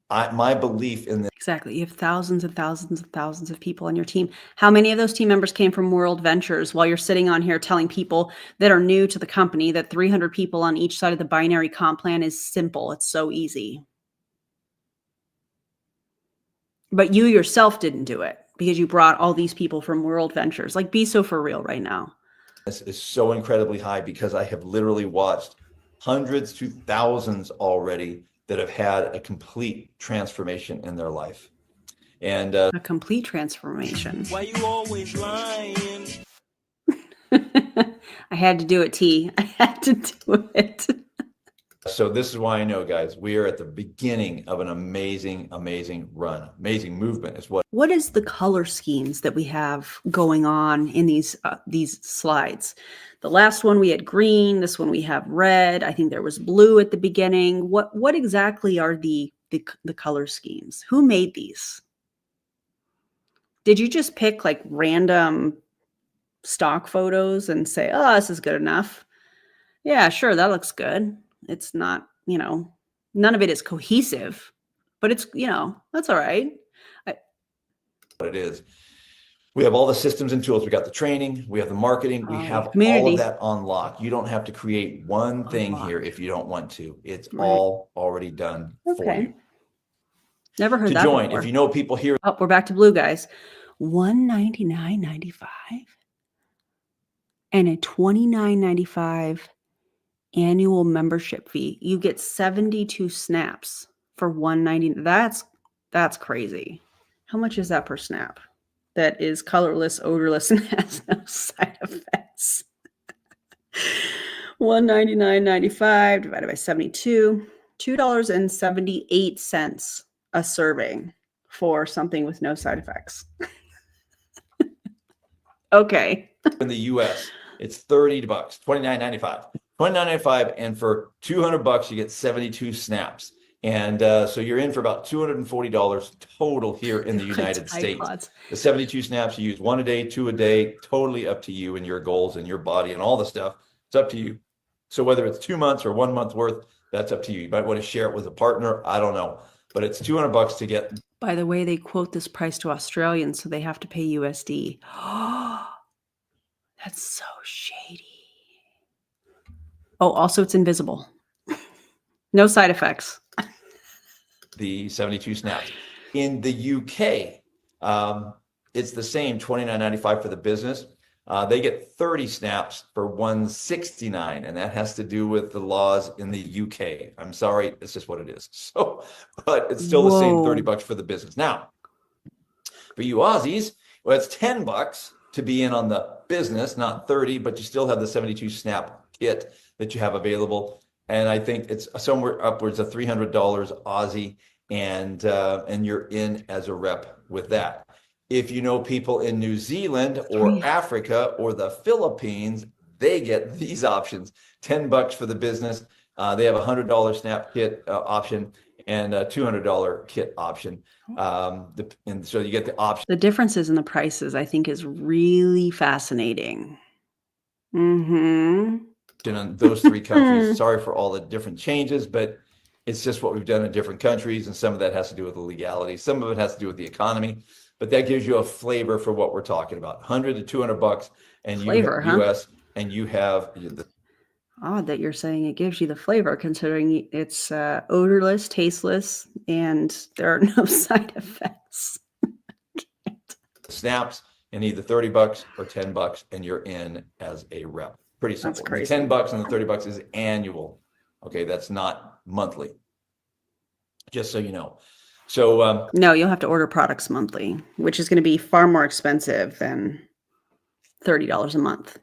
Speaker 4: my belief in this.
Speaker 1: Exactly. You have thousands and thousands and thousands of people on your team. How many of those team members came from World Ventures while you're sitting on here telling people that are new to the company that 300 people on each side of the binary comp plan is simple? It's so easy. But you yourself didn't do it because you brought all these people from World Ventures. Like, be so for real right now.
Speaker 4: This is so incredibly high because I have literally watched hundreds to thousands already that have had a complete transformation in their life. And
Speaker 1: A complete transformation.
Speaker 5: Why you always lying?
Speaker 1: I had to do it, T. I had to do it.
Speaker 4: so this is why I know, guys, we are at the beginning of an amazing, amazing run. Amazing movement is
Speaker 1: What is the color schemes that we have going on in these slides? The last one we had green. This one we have red. I think there was blue at the beginning. What exactly are the color schemes? Who made these? Did you just pick like random stock photos and say, oh, this is good enough? Yeah, sure, that looks good. It's not, none of it is cohesive, but it's, that's all right.
Speaker 4: what it is. We have all the systems and tools. We got the training, we have the marketing, we have all
Speaker 1: community.
Speaker 4: of that on lock. You don't have to create one thing here if you don't want to. It's all already done for you.
Speaker 1: Never heard
Speaker 4: To
Speaker 1: that
Speaker 4: join,
Speaker 1: before.
Speaker 4: if you know people here.
Speaker 1: Oh, we're back to blue, guys. $199.95 and a $29.95 annual membership fee. You get 72 snaps for $199. That's crazy. How much is that per snap? That is colorless, odorless, and has no side effects. $199.95 divided by 72, $2.78 a serving for something with no side effects. Okay.
Speaker 4: In the US, it's $30, $29.95. $29.95, and for $200 you get 72 snaps. And so you're in for about $240 total here in the United States. The 72 snaps, you use 1 a day, 2 a day, totally up to you and your goals and your body and all the stuff. It's up to you. So whether it's 2 months or 1 month worth, that's up to you. You might want to share it with a partner. I don't know, but it's $200 to get.
Speaker 1: By the way, they quote this price to Australians, so they have to pay USD. That's so shady. Oh, also it's invisible. No side effects.
Speaker 4: The 72 snaps. In the UK, it's the same, $29.95 for the business. They get 30 snaps for $169, and that has to do with the laws in the UK. I'm sorry, it's just what it is. So, but it's still the same $30 for the business. Now, for you Aussies, well, it's $10 to be in on the business, not 30, but you still have the 72 snap kit that you have available. And I think it's somewhere upwards of $300 Aussie, and you're in as a rep with that. If you know people in New Zealand or Africa or the Philippines, they get these options. $10 for the business. They have a $100 snap kit option and a $200 kit option. And so you get the option.
Speaker 1: The differences in the prices, I think, is really fascinating. Mm-hmm.
Speaker 4: In those 3 countries. Sorry for all the different changes, but it's just what we've done in different countries, and some of that has to do with the legality, some of it has to do with the economy, but that gives you a flavor for what we're talking about. $100 to $200, and
Speaker 1: Flavor,
Speaker 4: you have US, and you have the.
Speaker 1: Odd that you're saying it gives you the flavor, considering it's odorless, tasteless, and there are no side effects.
Speaker 4: Snaps and either $30 or $10, and you're in as a rep. Pretty simple. The
Speaker 1: crazy.
Speaker 4: $10 and the $30 is annual. Okay, that's not monthly. Just so you know. So
Speaker 1: no, you'll have to order products monthly, which is going to be far more expensive than $30 a month.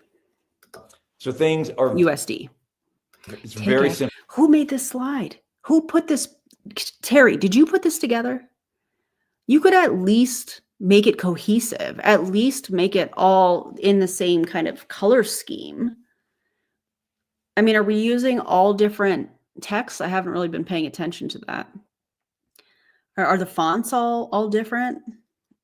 Speaker 4: So things are
Speaker 1: USD.
Speaker 4: It's very simple.
Speaker 1: Who made this slide? Who put this? Terry, did you put this together? You could at least make it cohesive, at least make it all in the same kind of color scheme. I mean, are we using all different texts? I haven't really been paying attention to that. Are the fonts all different?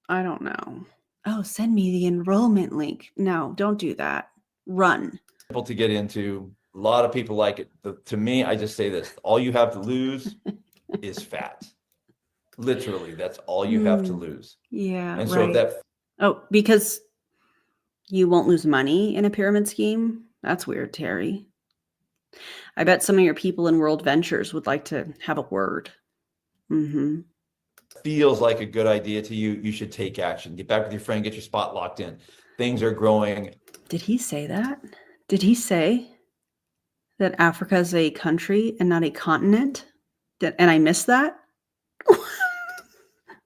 Speaker 1: I don't know. Oh, send me the enrollment link. No, don't do that. Run.
Speaker 4: Simple to get into. A lot of people like it. To me, I just say this: all you have to lose is fat. Literally, that's all you have to lose.
Speaker 1: Yeah.
Speaker 4: And so that.
Speaker 1: Oh, because you won't lose money in a pyramid scheme? That's weird, Terry. I bet some of your people in World Ventures would like to have a word. Mm-hmm.
Speaker 4: Feels like a good idea to you, you should take action. Get back with your friend, get your spot locked in. Things are growing.
Speaker 1: Did he say that? Did he say that Africa is a country and not a continent? And I missed that?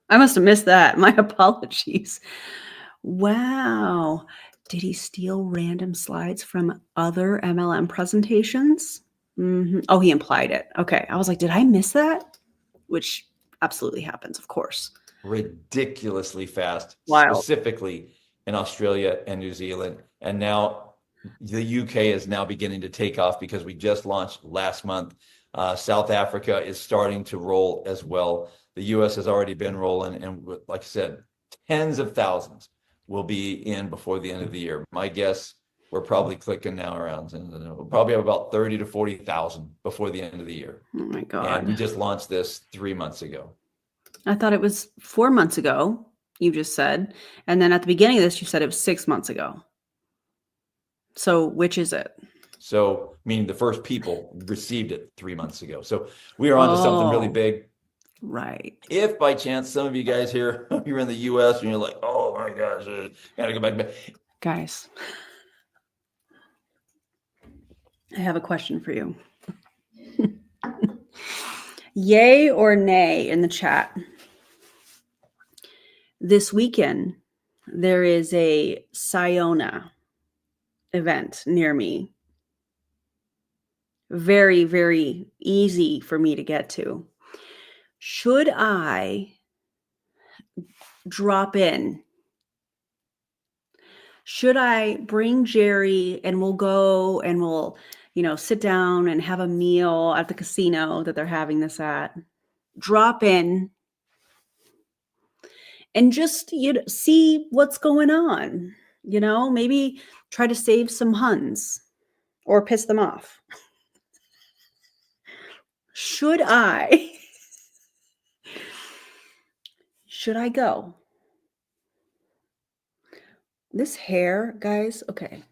Speaker 1: I must have missed that. My apologies. Wow. Did he steal random slides from other MLM presentations? Mm-hmm. Oh, he implied it. Okay. I was like, did I miss that? Which absolutely happens, of course.
Speaker 4: Ridiculously fast,
Speaker 1: Wild.
Speaker 4: Specifically in Australia and New Zealand. And now the UK is now beginning to take off because we just launched last month. South Africa is starting to roll as well. The US has already been rolling. And like I said, tens of thousands will be in before the end of the year. My guess, we're probably clicking now around, and we'll probably have about 30 to 40,000 before the end of the year.
Speaker 1: Oh my God.
Speaker 4: And we just launched this 3 months ago.
Speaker 1: I thought it was 4 months ago, you just said. And then at the beginning of this, you said it was 6 months ago. So which is it?
Speaker 4: So meaning the first people received it 3 months ago. So we are on to something really big.
Speaker 1: Right.
Speaker 4: If by chance some of you guys here, you're in the US and you're like, oh my gosh, gotta go back.
Speaker 1: Guys, I have a question for you. Yay or nay in the chat. This weekend, there is a Sayona event near me. Very, very easy for me to get to. Should I drop in? Should I bring Jerry and we'll go and we'll, sit down and have a meal at the casino that they're having this at? Drop in and just see what's going on. Maybe try to save some Huns or piss them off. Should I go? This hair, guys, okay.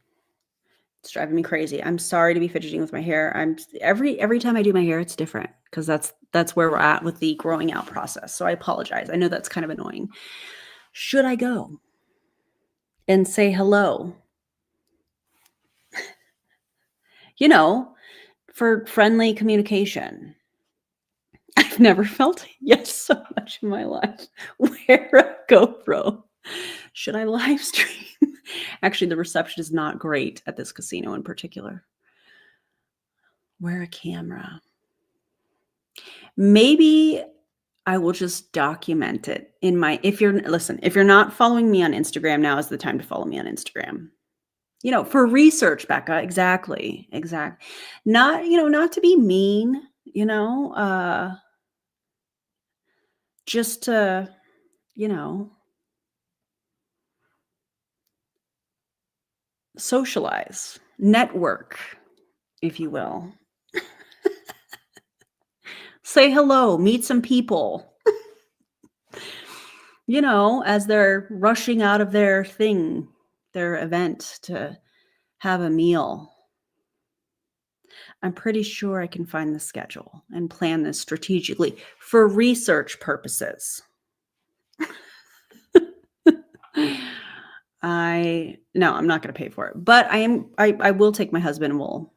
Speaker 1: It's driving me crazy. I'm sorry to be fidgeting with my hair. Every time I do my hair, it's different because that's where we're at with the growing out process. So I apologize. I know that's kind of annoying. Should I go and say hello? For friendly communication. I've never felt yes so much in my life. Wear a GoPro. Should I live stream? Actually, the reception is not great at this casino in particular. Wear a camera. Maybe I will just document it if you're not following me on Instagram, now is the time to follow me on Instagram. For research, Becca. Exactly. Not to be mean, just to, socialize, network, if you will. Say hello, meet some people, as they're rushing out of their event to have a meal. I'm pretty sure I can find the schedule and plan this strategically for research purposes. No, I'm not going to pay for it, but I will take my husband and we'll,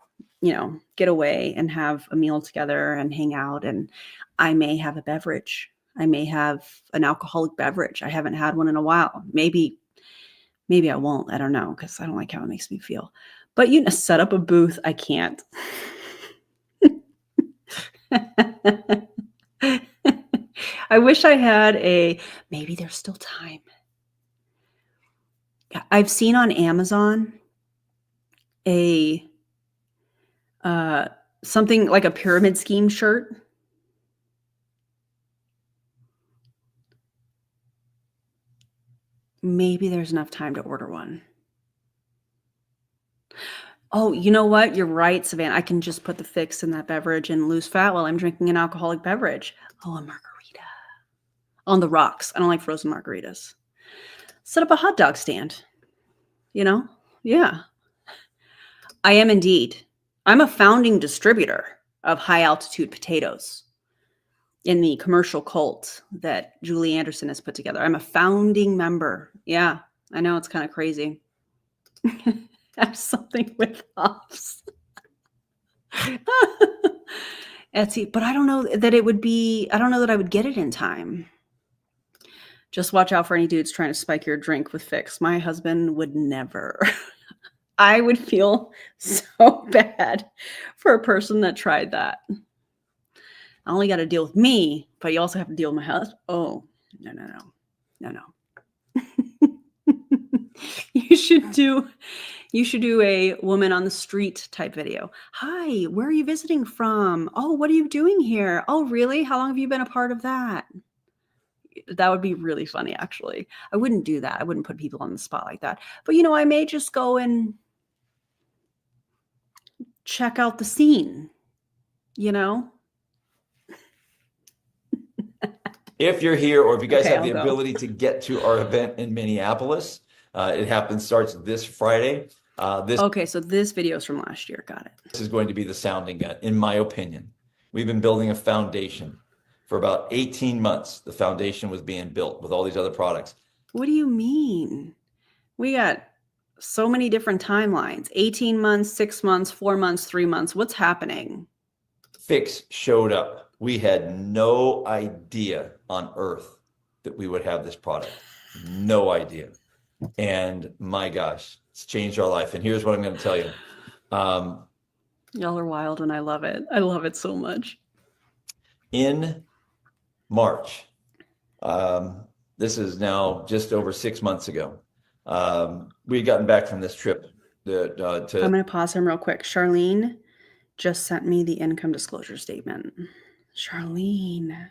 Speaker 1: get away and have a meal together and hang out. And I may have a beverage. I may have an alcoholic beverage. I haven't had one in a while. Maybe I won't. I don't know. Cause I don't like how it makes me feel, but set up a booth. I can't. I wish I had maybe there's still time. I've seen on Amazon something like a pyramid scheme shirt. Maybe there's enough time to order one. Oh, you know what? You're right, Savannah. I can just put the fix in that beverage and lose fat while I'm drinking an alcoholic beverage. Oh, a margarita. On the rocks. I don't like frozen margaritas. Set up a hot dog stand. Yeah. I am indeed. I'm a founding distributor of high altitude potatoes in the commercial cult that Julie Anderson has put together. I'm a founding member. Yeah, I know it's kind of crazy. Have something with hops. Etsy, but I don't know that it would be, I don't know that I would get it in time. Just watch out for any dudes trying to spike your drink with fix. My husband would never. I would feel so bad for a person that tried that. I only got to deal with me, but you also have to deal with my husband. Oh, no. You should do a woman on the street type video. Hi, where are you visiting from? Oh, what are you doing here? Oh, really? How long have you been a part of that? That would be really funny, actually. I wouldn't do that. I wouldn't put people on the spot like that. But, I may just go and check out the scene,
Speaker 4: If you're here, or if you guys
Speaker 1: Okay,
Speaker 4: have the
Speaker 1: I'll go.
Speaker 4: ability to get to our event in Minneapolis, starts this Friday.
Speaker 1: Okay, so this video is from last year. Got it.
Speaker 4: This is going to be the sounding gun, in my opinion. We've been building a foundation for about 18 months. The foundation was being built with all these other products.
Speaker 1: What do you mean? We got so many different timelines. 18 months, 6 months, 4 months, 3 months. What's happening?
Speaker 4: Fix showed up. We had no idea on earth that we would have this product. No idea. And my gosh, it's changed our life. And here's what I'm going to tell you.
Speaker 1: Y'all are wild and I love it. I love it so much.
Speaker 4: In March, this is now just over 6 months ago, we had gotten back from this trip.
Speaker 1: I'm going to pause him real quick. Charlene just sent me the income disclosure statement. Charlene.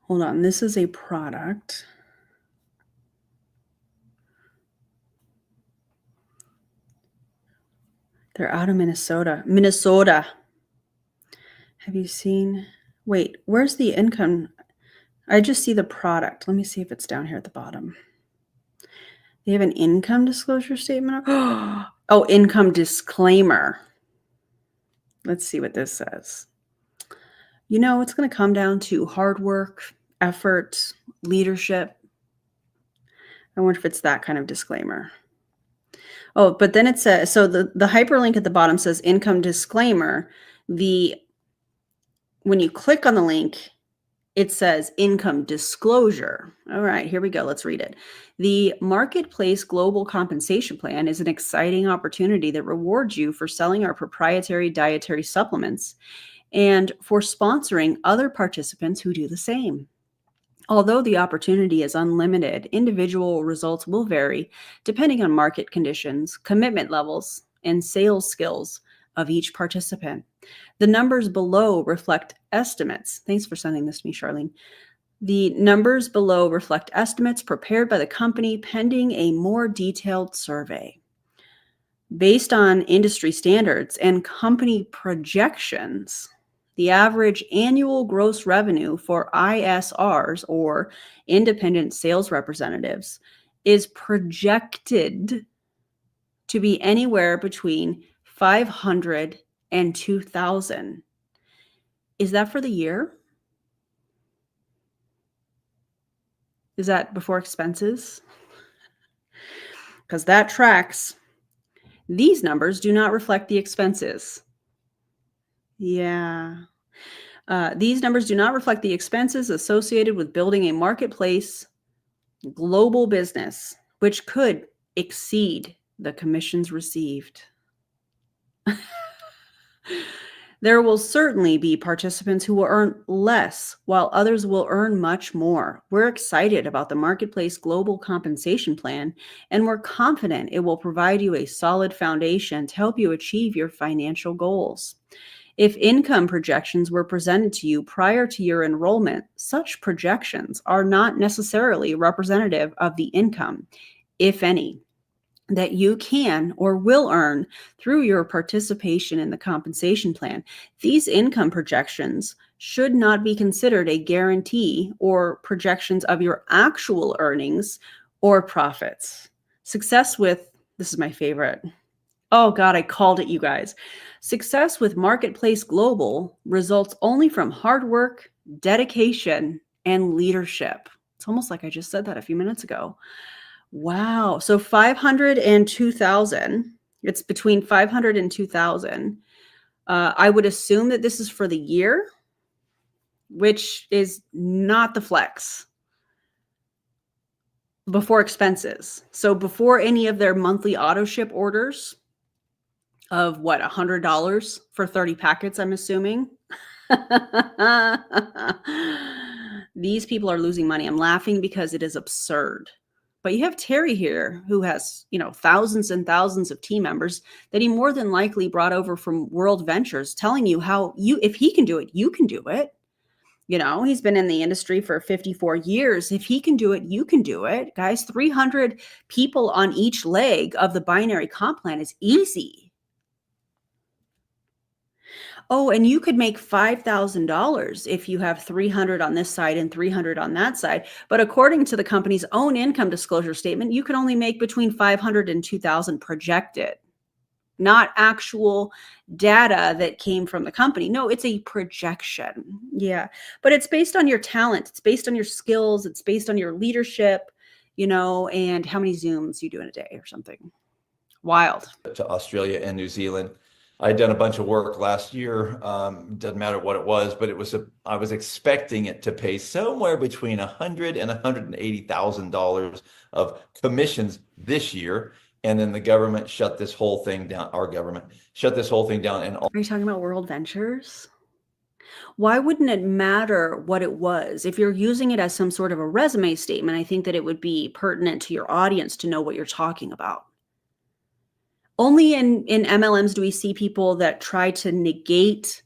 Speaker 1: Hold on. This is a product. They're out of Minnesota. Have you seen? Wait, where's the income? I just see the product. Let me see if it's down here at the bottom. They have an income disclosure statement. Oh, income disclaimer. Let's see what this says. It's going to come down to hard work, effort, leadership. I wonder if it's that kind of disclaimer. Oh, but then it says, so the hyperlink at the bottom says income disclaimer. When you click on the link, it says income disclosure. All right, here we go. Let's read it. The Marketplace Global Compensation Plan is an exciting opportunity that rewards you for selling our proprietary dietary supplements and for sponsoring other participants who do the same. Although the opportunity is unlimited, individual results will vary depending on market conditions, commitment levels, and sales skills of each participant. The numbers below reflect estimates. Thanks for sending this to me, Charlene. The numbers below reflect estimates prepared by the company pending a more detailed survey. Based on industry standards and company projections, the average annual gross revenue for ISRs, or independent sales representatives, is projected to be anywhere between $500 and $2,000. Is that for the year? Is that before expenses? Because that tracks. These numbers do not reflect the expenses. Yeah. These numbers do not reflect the expenses associated with building a marketplace global business, which could exceed the commissions received. There will certainly be participants who will earn less, while others will earn much more. We're excited about the Marketplace Global Compensation Plan, and we're confident it will provide you a solid foundation to help you achieve your financial goals. If income projections were presented to you prior to your enrollment, such projections are not necessarily representative of the income, if any, that you can or will earn through your participation in the compensation plan. These income projections should not be considered a guarantee or projections of your actual earnings or profits. Success with, this is my favorite. Oh God, I called it, you guys. Success with Marketplace Global results only from hard work, dedication, and leadership. It's almost like I just said that a few minutes ago. Wow. So 500 and 2,000. It's between 500 and 2,000. I would assume that this is for the year, which is not the flex. Before expenses. So before any of their monthly auto ship orders of what, $100 for 30 packets, I'm assuming. These people are losing money. I'm laughing because it is absurd. But you have Terry here who has, thousands and thousands of team members that he more than likely brought over from World Ventures, telling you how if he can do it, you can do it. He's been in the industry for 54 years. If he can do it, you can do it. Guys, 300 people on each leg of the binary comp plan is easy. Oh, and you could make $5,000 if you have 300 on this side and 300 on that side. But according to the company's own income disclosure statement, you can only make between 500 and 2,000 projected, not actual data that came from the company. No, it's a projection. Yeah. But it's based on your talent. It's based on your skills. It's based on your leadership, and how many Zooms you do in a day or something. Wild.
Speaker 4: To Australia and New Zealand. I'd done a bunch of work last year. Doesn't matter what it was, but I was expecting it to pay somewhere between $100,000 and $180,000 of commissions this year. And then the government shut this whole thing down. Our government shut this whole thing down. And
Speaker 1: are you talking about World Ventures? Why wouldn't it matter what it was? If you're using it as some sort of a resume statement, I think that it would be pertinent to your audience to know what you're talking about. Only in MLMs do we see people that try to negate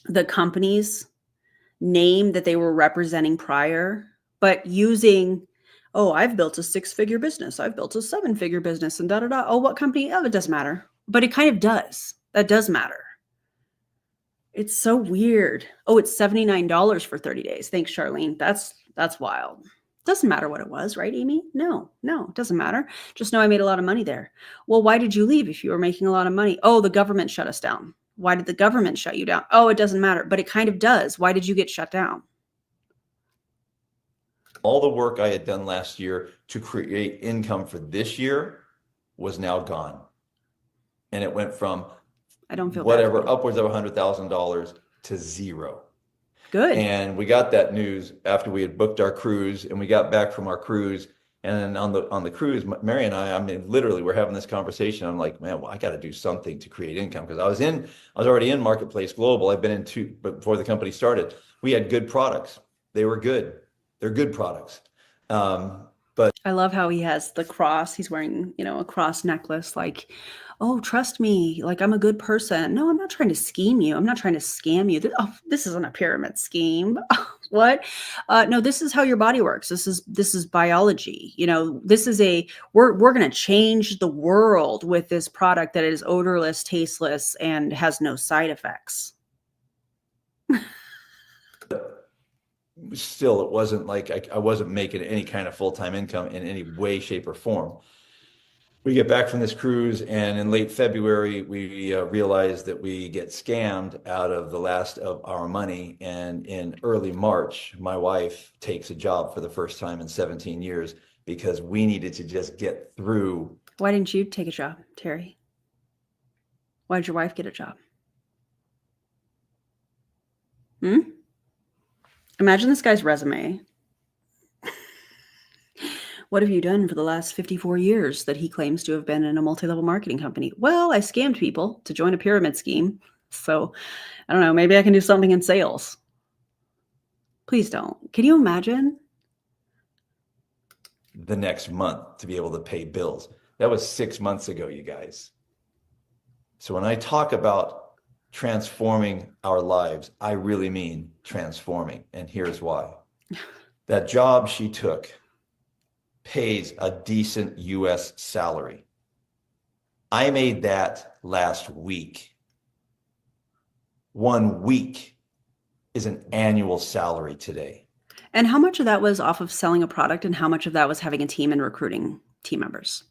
Speaker 1: the company's name that they were representing prior, but using, I've built a 6-figure business. I've built a 7-figure business and da-da-da. Oh, what company? Oh, it doesn't matter. But it kind of does. That does matter. It's so weird. Oh, it's $79 for 30 days. Thanks, Charlene. That's wild. Doesn't matter what it was, right, Amy? No, it doesn't matter. Just know I made a lot of money there. Well, why did you leave if you were making a lot of money? Oh, the government shut us down. Why did the government shut you down? Oh, it doesn't matter, but it kind of does. Why did you get shut down?
Speaker 4: All the work I had done last year to create income for this year was now gone. And it went from
Speaker 1: I don't feel
Speaker 4: whatever, upwards of $100,000 to zero.
Speaker 1: Good.
Speaker 4: And we got that news after we had booked our cruise, and we got back from our cruise. And on the cruise, Mary and I mean, literally, we're having this conversation. I'm like, man, well, I got to do something to create income, because I was already in Marketplace Global. I've been in two, but before the company started, we had good products. They were good. They're good products. But
Speaker 1: I love how he has the cross. He's wearing, a cross necklace, like, oh, trust me, like I'm a good person. No, I'm not trying to scheme you. I'm not trying to scam you. This isn't a pyramid scheme. What? No, this is how your body works. This is biology. This is we're going to change the world with this product that is odorless, tasteless, and has no side effects.
Speaker 4: Still, it wasn't like I wasn't making any kind of full-time income in any way, shape, or form. We get back from this cruise, and in late February, we realize that we get scammed out of the last of our money. And in early March, my wife takes a job for the first time in 17 years because we needed to just get through.
Speaker 1: Why didn't you take a job, Terry? Why did your wife get a job? Imagine this guy's resume. What have you done for the last 54 years that he claims to have been in a multi-level marketing company? Well, I scammed people to join a pyramid scheme. So I don't know, maybe I can do something in sales. Please don't. Can you imagine?
Speaker 4: The next month to be able to pay bills. That was 6 months ago, you guys. So when I talk about transforming our lives, I really mean transforming. And here's why. That job she took pays a decent US salary. I made that last week. 1 week is an annual salary today.
Speaker 1: And how much of that was off of selling a product and how much of that was having a team and recruiting team members?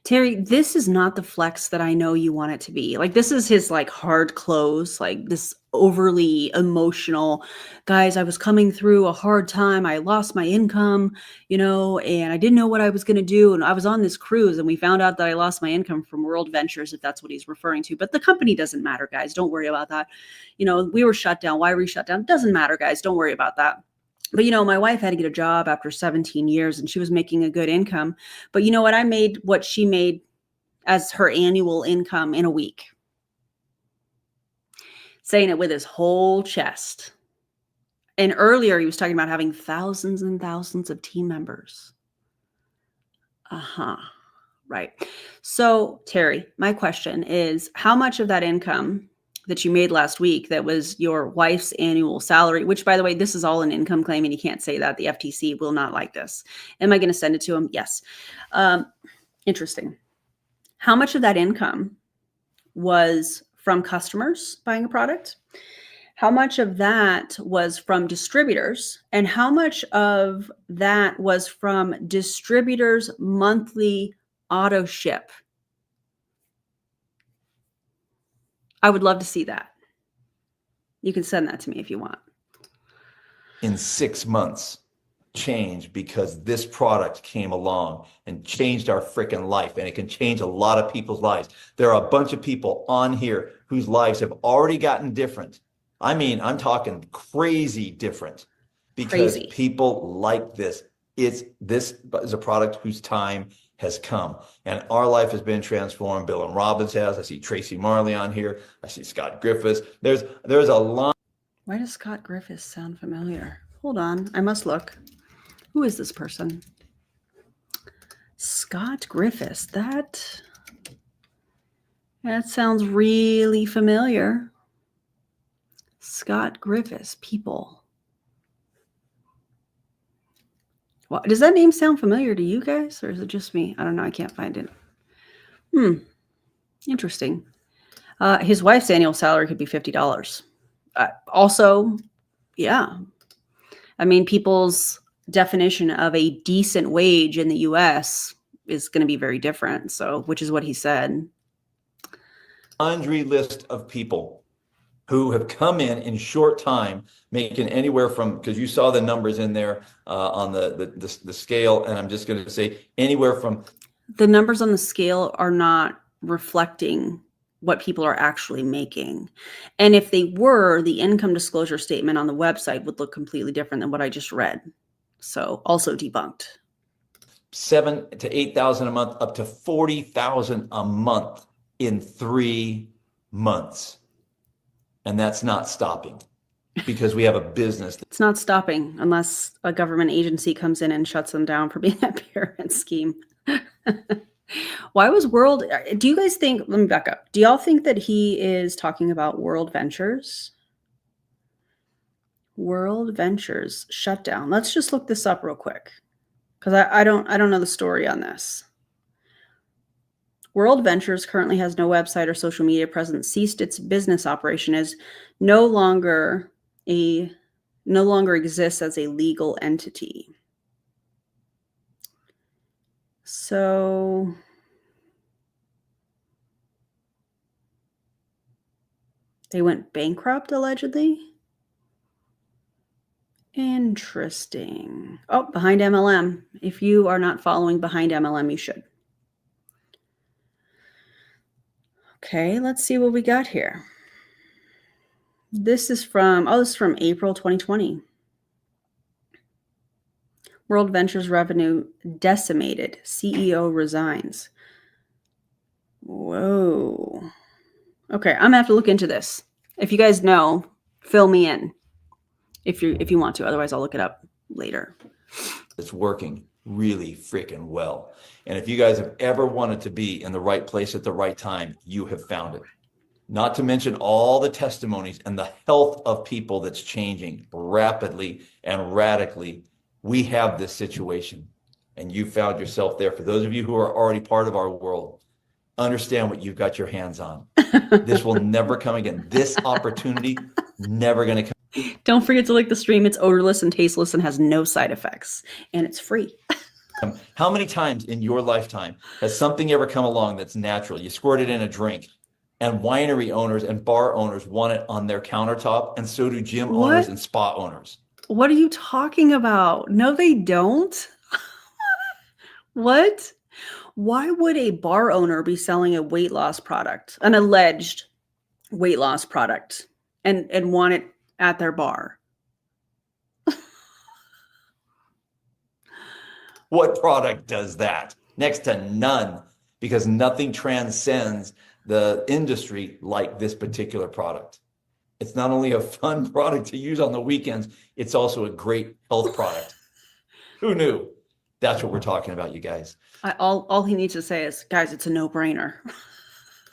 Speaker 1: Terry, this is not the flex that I know you want it to be. Like, this is his like hard close, like this overly emotional, guys, I was coming through a hard time. I lost my income, and I didn't know what I was going to do. And I was on this cruise and we found out that I lost my income from World Ventures, if that's what he's referring to. But the company doesn't matter, guys. Don't worry about that. We were shut down. Why were we shut down? Doesn't matter, guys. Don't worry about that. But, my wife had to get a job after 17 years and she was making a good income. But you know what? I made what she made as her annual income in a week. Saying it with his whole chest. And earlier he was talking about having thousands and thousands of team members. Right. So, Terry, my question is, how much of that income that you made last week that was your wife's annual salary, which, by the way, this is all an income claim and you can't say that. The FTC will not like this. Am I going to send it to him? Yes. Interesting. How much of that income was from customers buying a product? How much of that was from distributors? And how much of that was from distributors' monthly auto ship? I would love to see that. You can send that to me if you want.
Speaker 4: In 6 months, change, because this product came along and changed our freaking life, and it can change a lot of people's lives. There are a bunch of people on here whose lives have already gotten different. I mean, I'm talking crazy different, because people like this. This is a product whose time has come, and our life has been transformed. Bill and Robin's has. I see Tracy Marley on here. I see Scott Griffiths. There's a lot.
Speaker 1: Why does Scott Griffiths sound familiar? Hold on, I must look. Who is this person? Scott Griffiths. That sounds really familiar. Scott Griffiths, people. Well, does that name sound familiar to you guys, or is it just me? I don't know. I can't find it. Interesting. His wife's annual salary could be $50. Also, yeah. I mean, people's definition of a decent wage in the US is going to be very different. So, which is what he said.
Speaker 4: Laundry list of people who have come in short time, making anywhere from, because you saw the numbers in there on the scale, and I'm just going to say anywhere from.
Speaker 1: The numbers on the scale are not reflecting what people are actually making. And if they were, the income disclosure statement on the website would look completely different than what I just read. So also debunked.
Speaker 4: 7,000 to 8,000 a month, up to 40,000 a month in 3 months. And that's not stopping, because we have a business.
Speaker 1: It's not stopping unless a government agency comes in and shuts them down for being a pyramid scheme. Why was do you guys think, let me back up. Do y'all think that he is talking about World Ventures? World Ventures shutdown. Let's just look this up real quick, because I don't know the story on this. World Ventures currently has no website or social media presence, ceased its business operation, is no longer exists as a legal entity. So they went bankrupt, allegedly. Interesting. Oh, Behind MLM. If you are not following Behind MLM, you should. Okay, let's see what we got here. This is from April 2020. World Ventures revenue decimated. CEO resigns. Whoa. Okay, I'm gonna have to look into this. If you guys know, fill me in if you want to. Otherwise, I'll look it up later.
Speaker 4: It's working really freaking well. And if you guys have ever wanted to be in the right place at the right time, you have found it. Not to mention all the testimonies and the health of people that's changing rapidly and radically. We have this situation, and you found yourself there. For those of you who are already part of our world, understand what you've got your hands on. This will never come again. This opportunity never going to come.
Speaker 1: Don't forget to like the stream. It's odorless and tasteless and has no side effects, and it's free.
Speaker 4: How many times in your lifetime has something ever come along that's natural? You squirt it in a drink, and winery owners and bar owners want it on their countertop, and so do gym owners and spa owners.
Speaker 1: What are you talking about? No, they don't. What? Why would a bar owner be selling a weight loss product, an alleged weight loss product, and want it at their bar?
Speaker 4: What product does that? Next to none, because nothing transcends the industry like this particular product. It's not only a fun product to use on the weekends, it's also a great health product. Who knew? That's what we're talking about, you guys.
Speaker 1: All he needs to say is, guys, it's a no-brainer.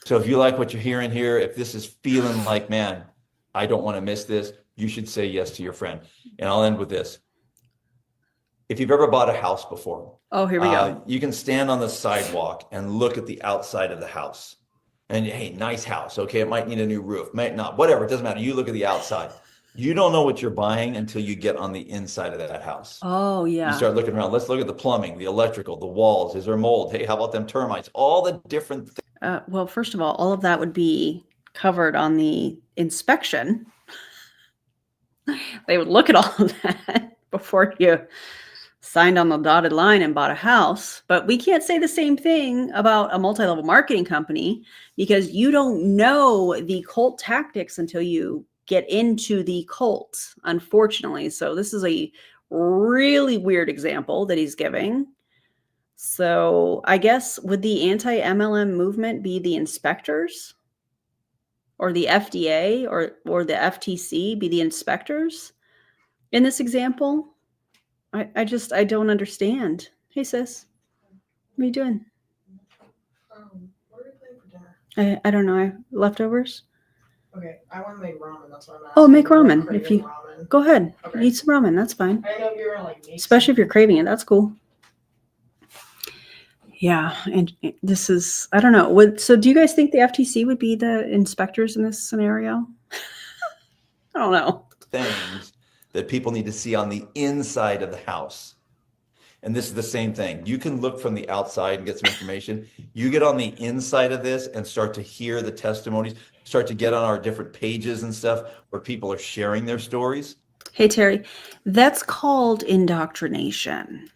Speaker 4: So if you like what you're hearing here, if this is feeling like, man, I don't want to miss this, you should say yes to your friend. And I'll end with this. If you've ever bought a house before,
Speaker 1: Oh, here we go.
Speaker 4: you can stand on the sidewalk and look at the outside of the house. And hey, nice house. Okay, it might need a new roof, might not, whatever. It doesn't matter. You look at the outside. You don't know what you're buying until you get on the inside of that house.
Speaker 1: Oh, yeah.
Speaker 4: You start looking around. Let's look at the plumbing, the electrical, the walls. Is there mold? Hey, how about them termites? All the different things.
Speaker 1: Well, first of all of that would be covered on the inspection. They would look at all of that before you signed on the dotted line and bought a house. But we can't say the same thing about a multi-level marketing company, because you don't know the cult tactics until you get into the cult, unfortunately. So this is a really weird example that he's giving. So I guess, would the anti-MLM movement be the inspectors, or the FDA or the FTC be the inspectors in this example? I don't understand. Hey, sis. What are you doing?
Speaker 7: What are we playing for dinner?
Speaker 1: I don't know. Leftovers?
Speaker 7: Okay, I want to make ramen. That's what I'm asking.
Speaker 1: Oh, make
Speaker 7: I'm
Speaker 1: ramen.
Speaker 7: craving
Speaker 1: If you
Speaker 7: ramen.
Speaker 1: go ahead,
Speaker 7: Okay.
Speaker 1: eat some ramen. That's fine.
Speaker 7: I know you were like, make
Speaker 1: Especially if
Speaker 7: some.
Speaker 1: you're craving it. That's cool. Yeah, and this is, I don't know. So do you guys think the FTC would be the inspectors in this scenario? I don't know.
Speaker 4: Things that people need to see on the inside of the house. And this is the same thing. You can look from the outside and get some information. You get on the inside of this and start to hear the testimonies, start to get on our different pages and stuff where people are sharing their stories.
Speaker 1: Hey, Terry, that's called indoctrination.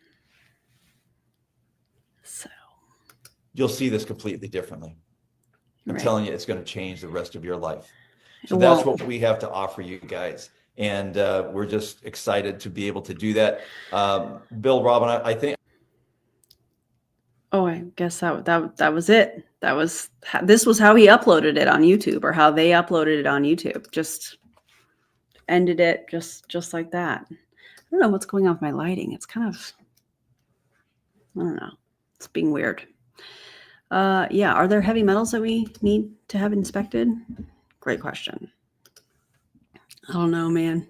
Speaker 1: So
Speaker 4: You'll see this completely differently. I'm
Speaker 1: Right.
Speaker 4: telling you, it's going to change the rest of your life. So
Speaker 1: It
Speaker 4: that's
Speaker 1: won't.
Speaker 4: what we have to offer you guys. And we're just excited to be able to do that. Bill, Robin, I think.
Speaker 1: Oh, I guess that was it. This was how he uploaded it on YouTube, or how they uploaded it on YouTube. Just ended it just like that. I don't know what's going on with my lighting. It's kind of, I don't know. It's being weird. Yeah. Are there heavy metals that we need to have inspected? Great question. I don't know, man.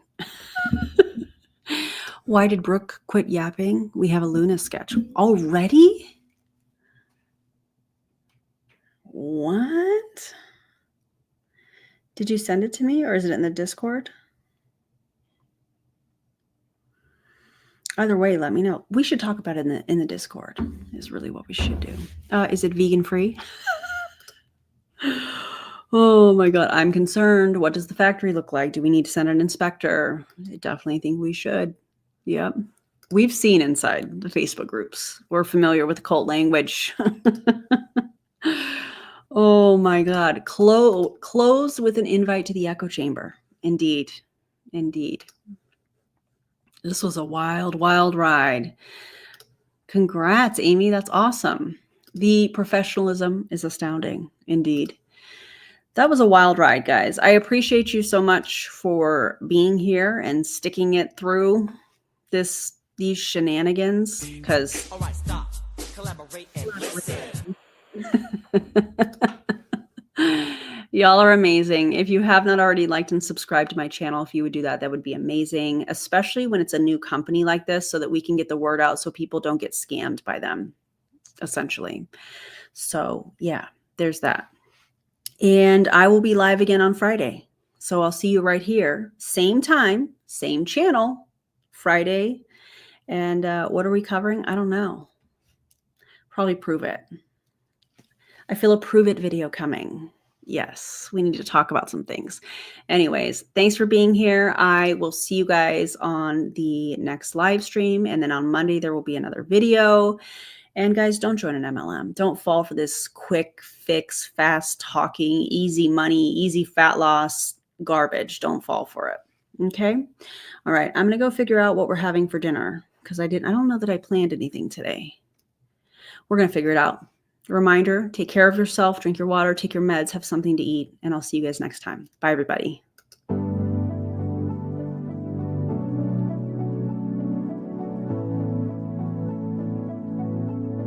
Speaker 1: Why did Brooke quit yapping? We have a Luna sketch already. What? Did you send it to me, or is it in the Discord? Either way, let me know. We should talk about it in the Discord. Is really what we should do. Is it vegan free? Oh my God, I'm concerned. What does the factory look like? Do we need to send an inspector? I definitely think we should. Yep. We've seen inside the Facebook groups. We're familiar with cult language. Oh my God. Close with an invite to the echo chamber. Indeed. Indeed. This was a wild, wild ride. Congrats, Amy. That's awesome. The professionalism is astounding. Indeed. That was a wild ride, guys. I appreciate you so much for being here and sticking it through these shenanigans, because
Speaker 5: All right, stop. Collaborate and listen.
Speaker 1: y'all are amazing. If you have not already liked and subscribed to my channel, if you would do that, that would be amazing, especially when it's a new company like this, so that we can get the word out so people don't get scammed by them, essentially. So yeah, there's that. And I will be live again on Friday. So I'll see you right here. Same time, same channel, Friday. And what are we covering? I don't know. Probably Prove It. I feel a Prove It video coming. Yes, we need to talk about some things. Anyways, thanks for being here. I will see you guys on the next live stream. And then on Monday, there will be another video. And guys, don't join an MLM. Don't fall for this quick fix, fast talking, easy money, easy fat loss garbage. Don't fall for it. Okay. All right. I'm going to go figure out what we're having for dinner, because I don't know that I planned anything today. We're going to figure it out. Reminder, take care of yourself, drink your water, take your meds, have something to eat, and I'll see you guys next time. Bye, everybody.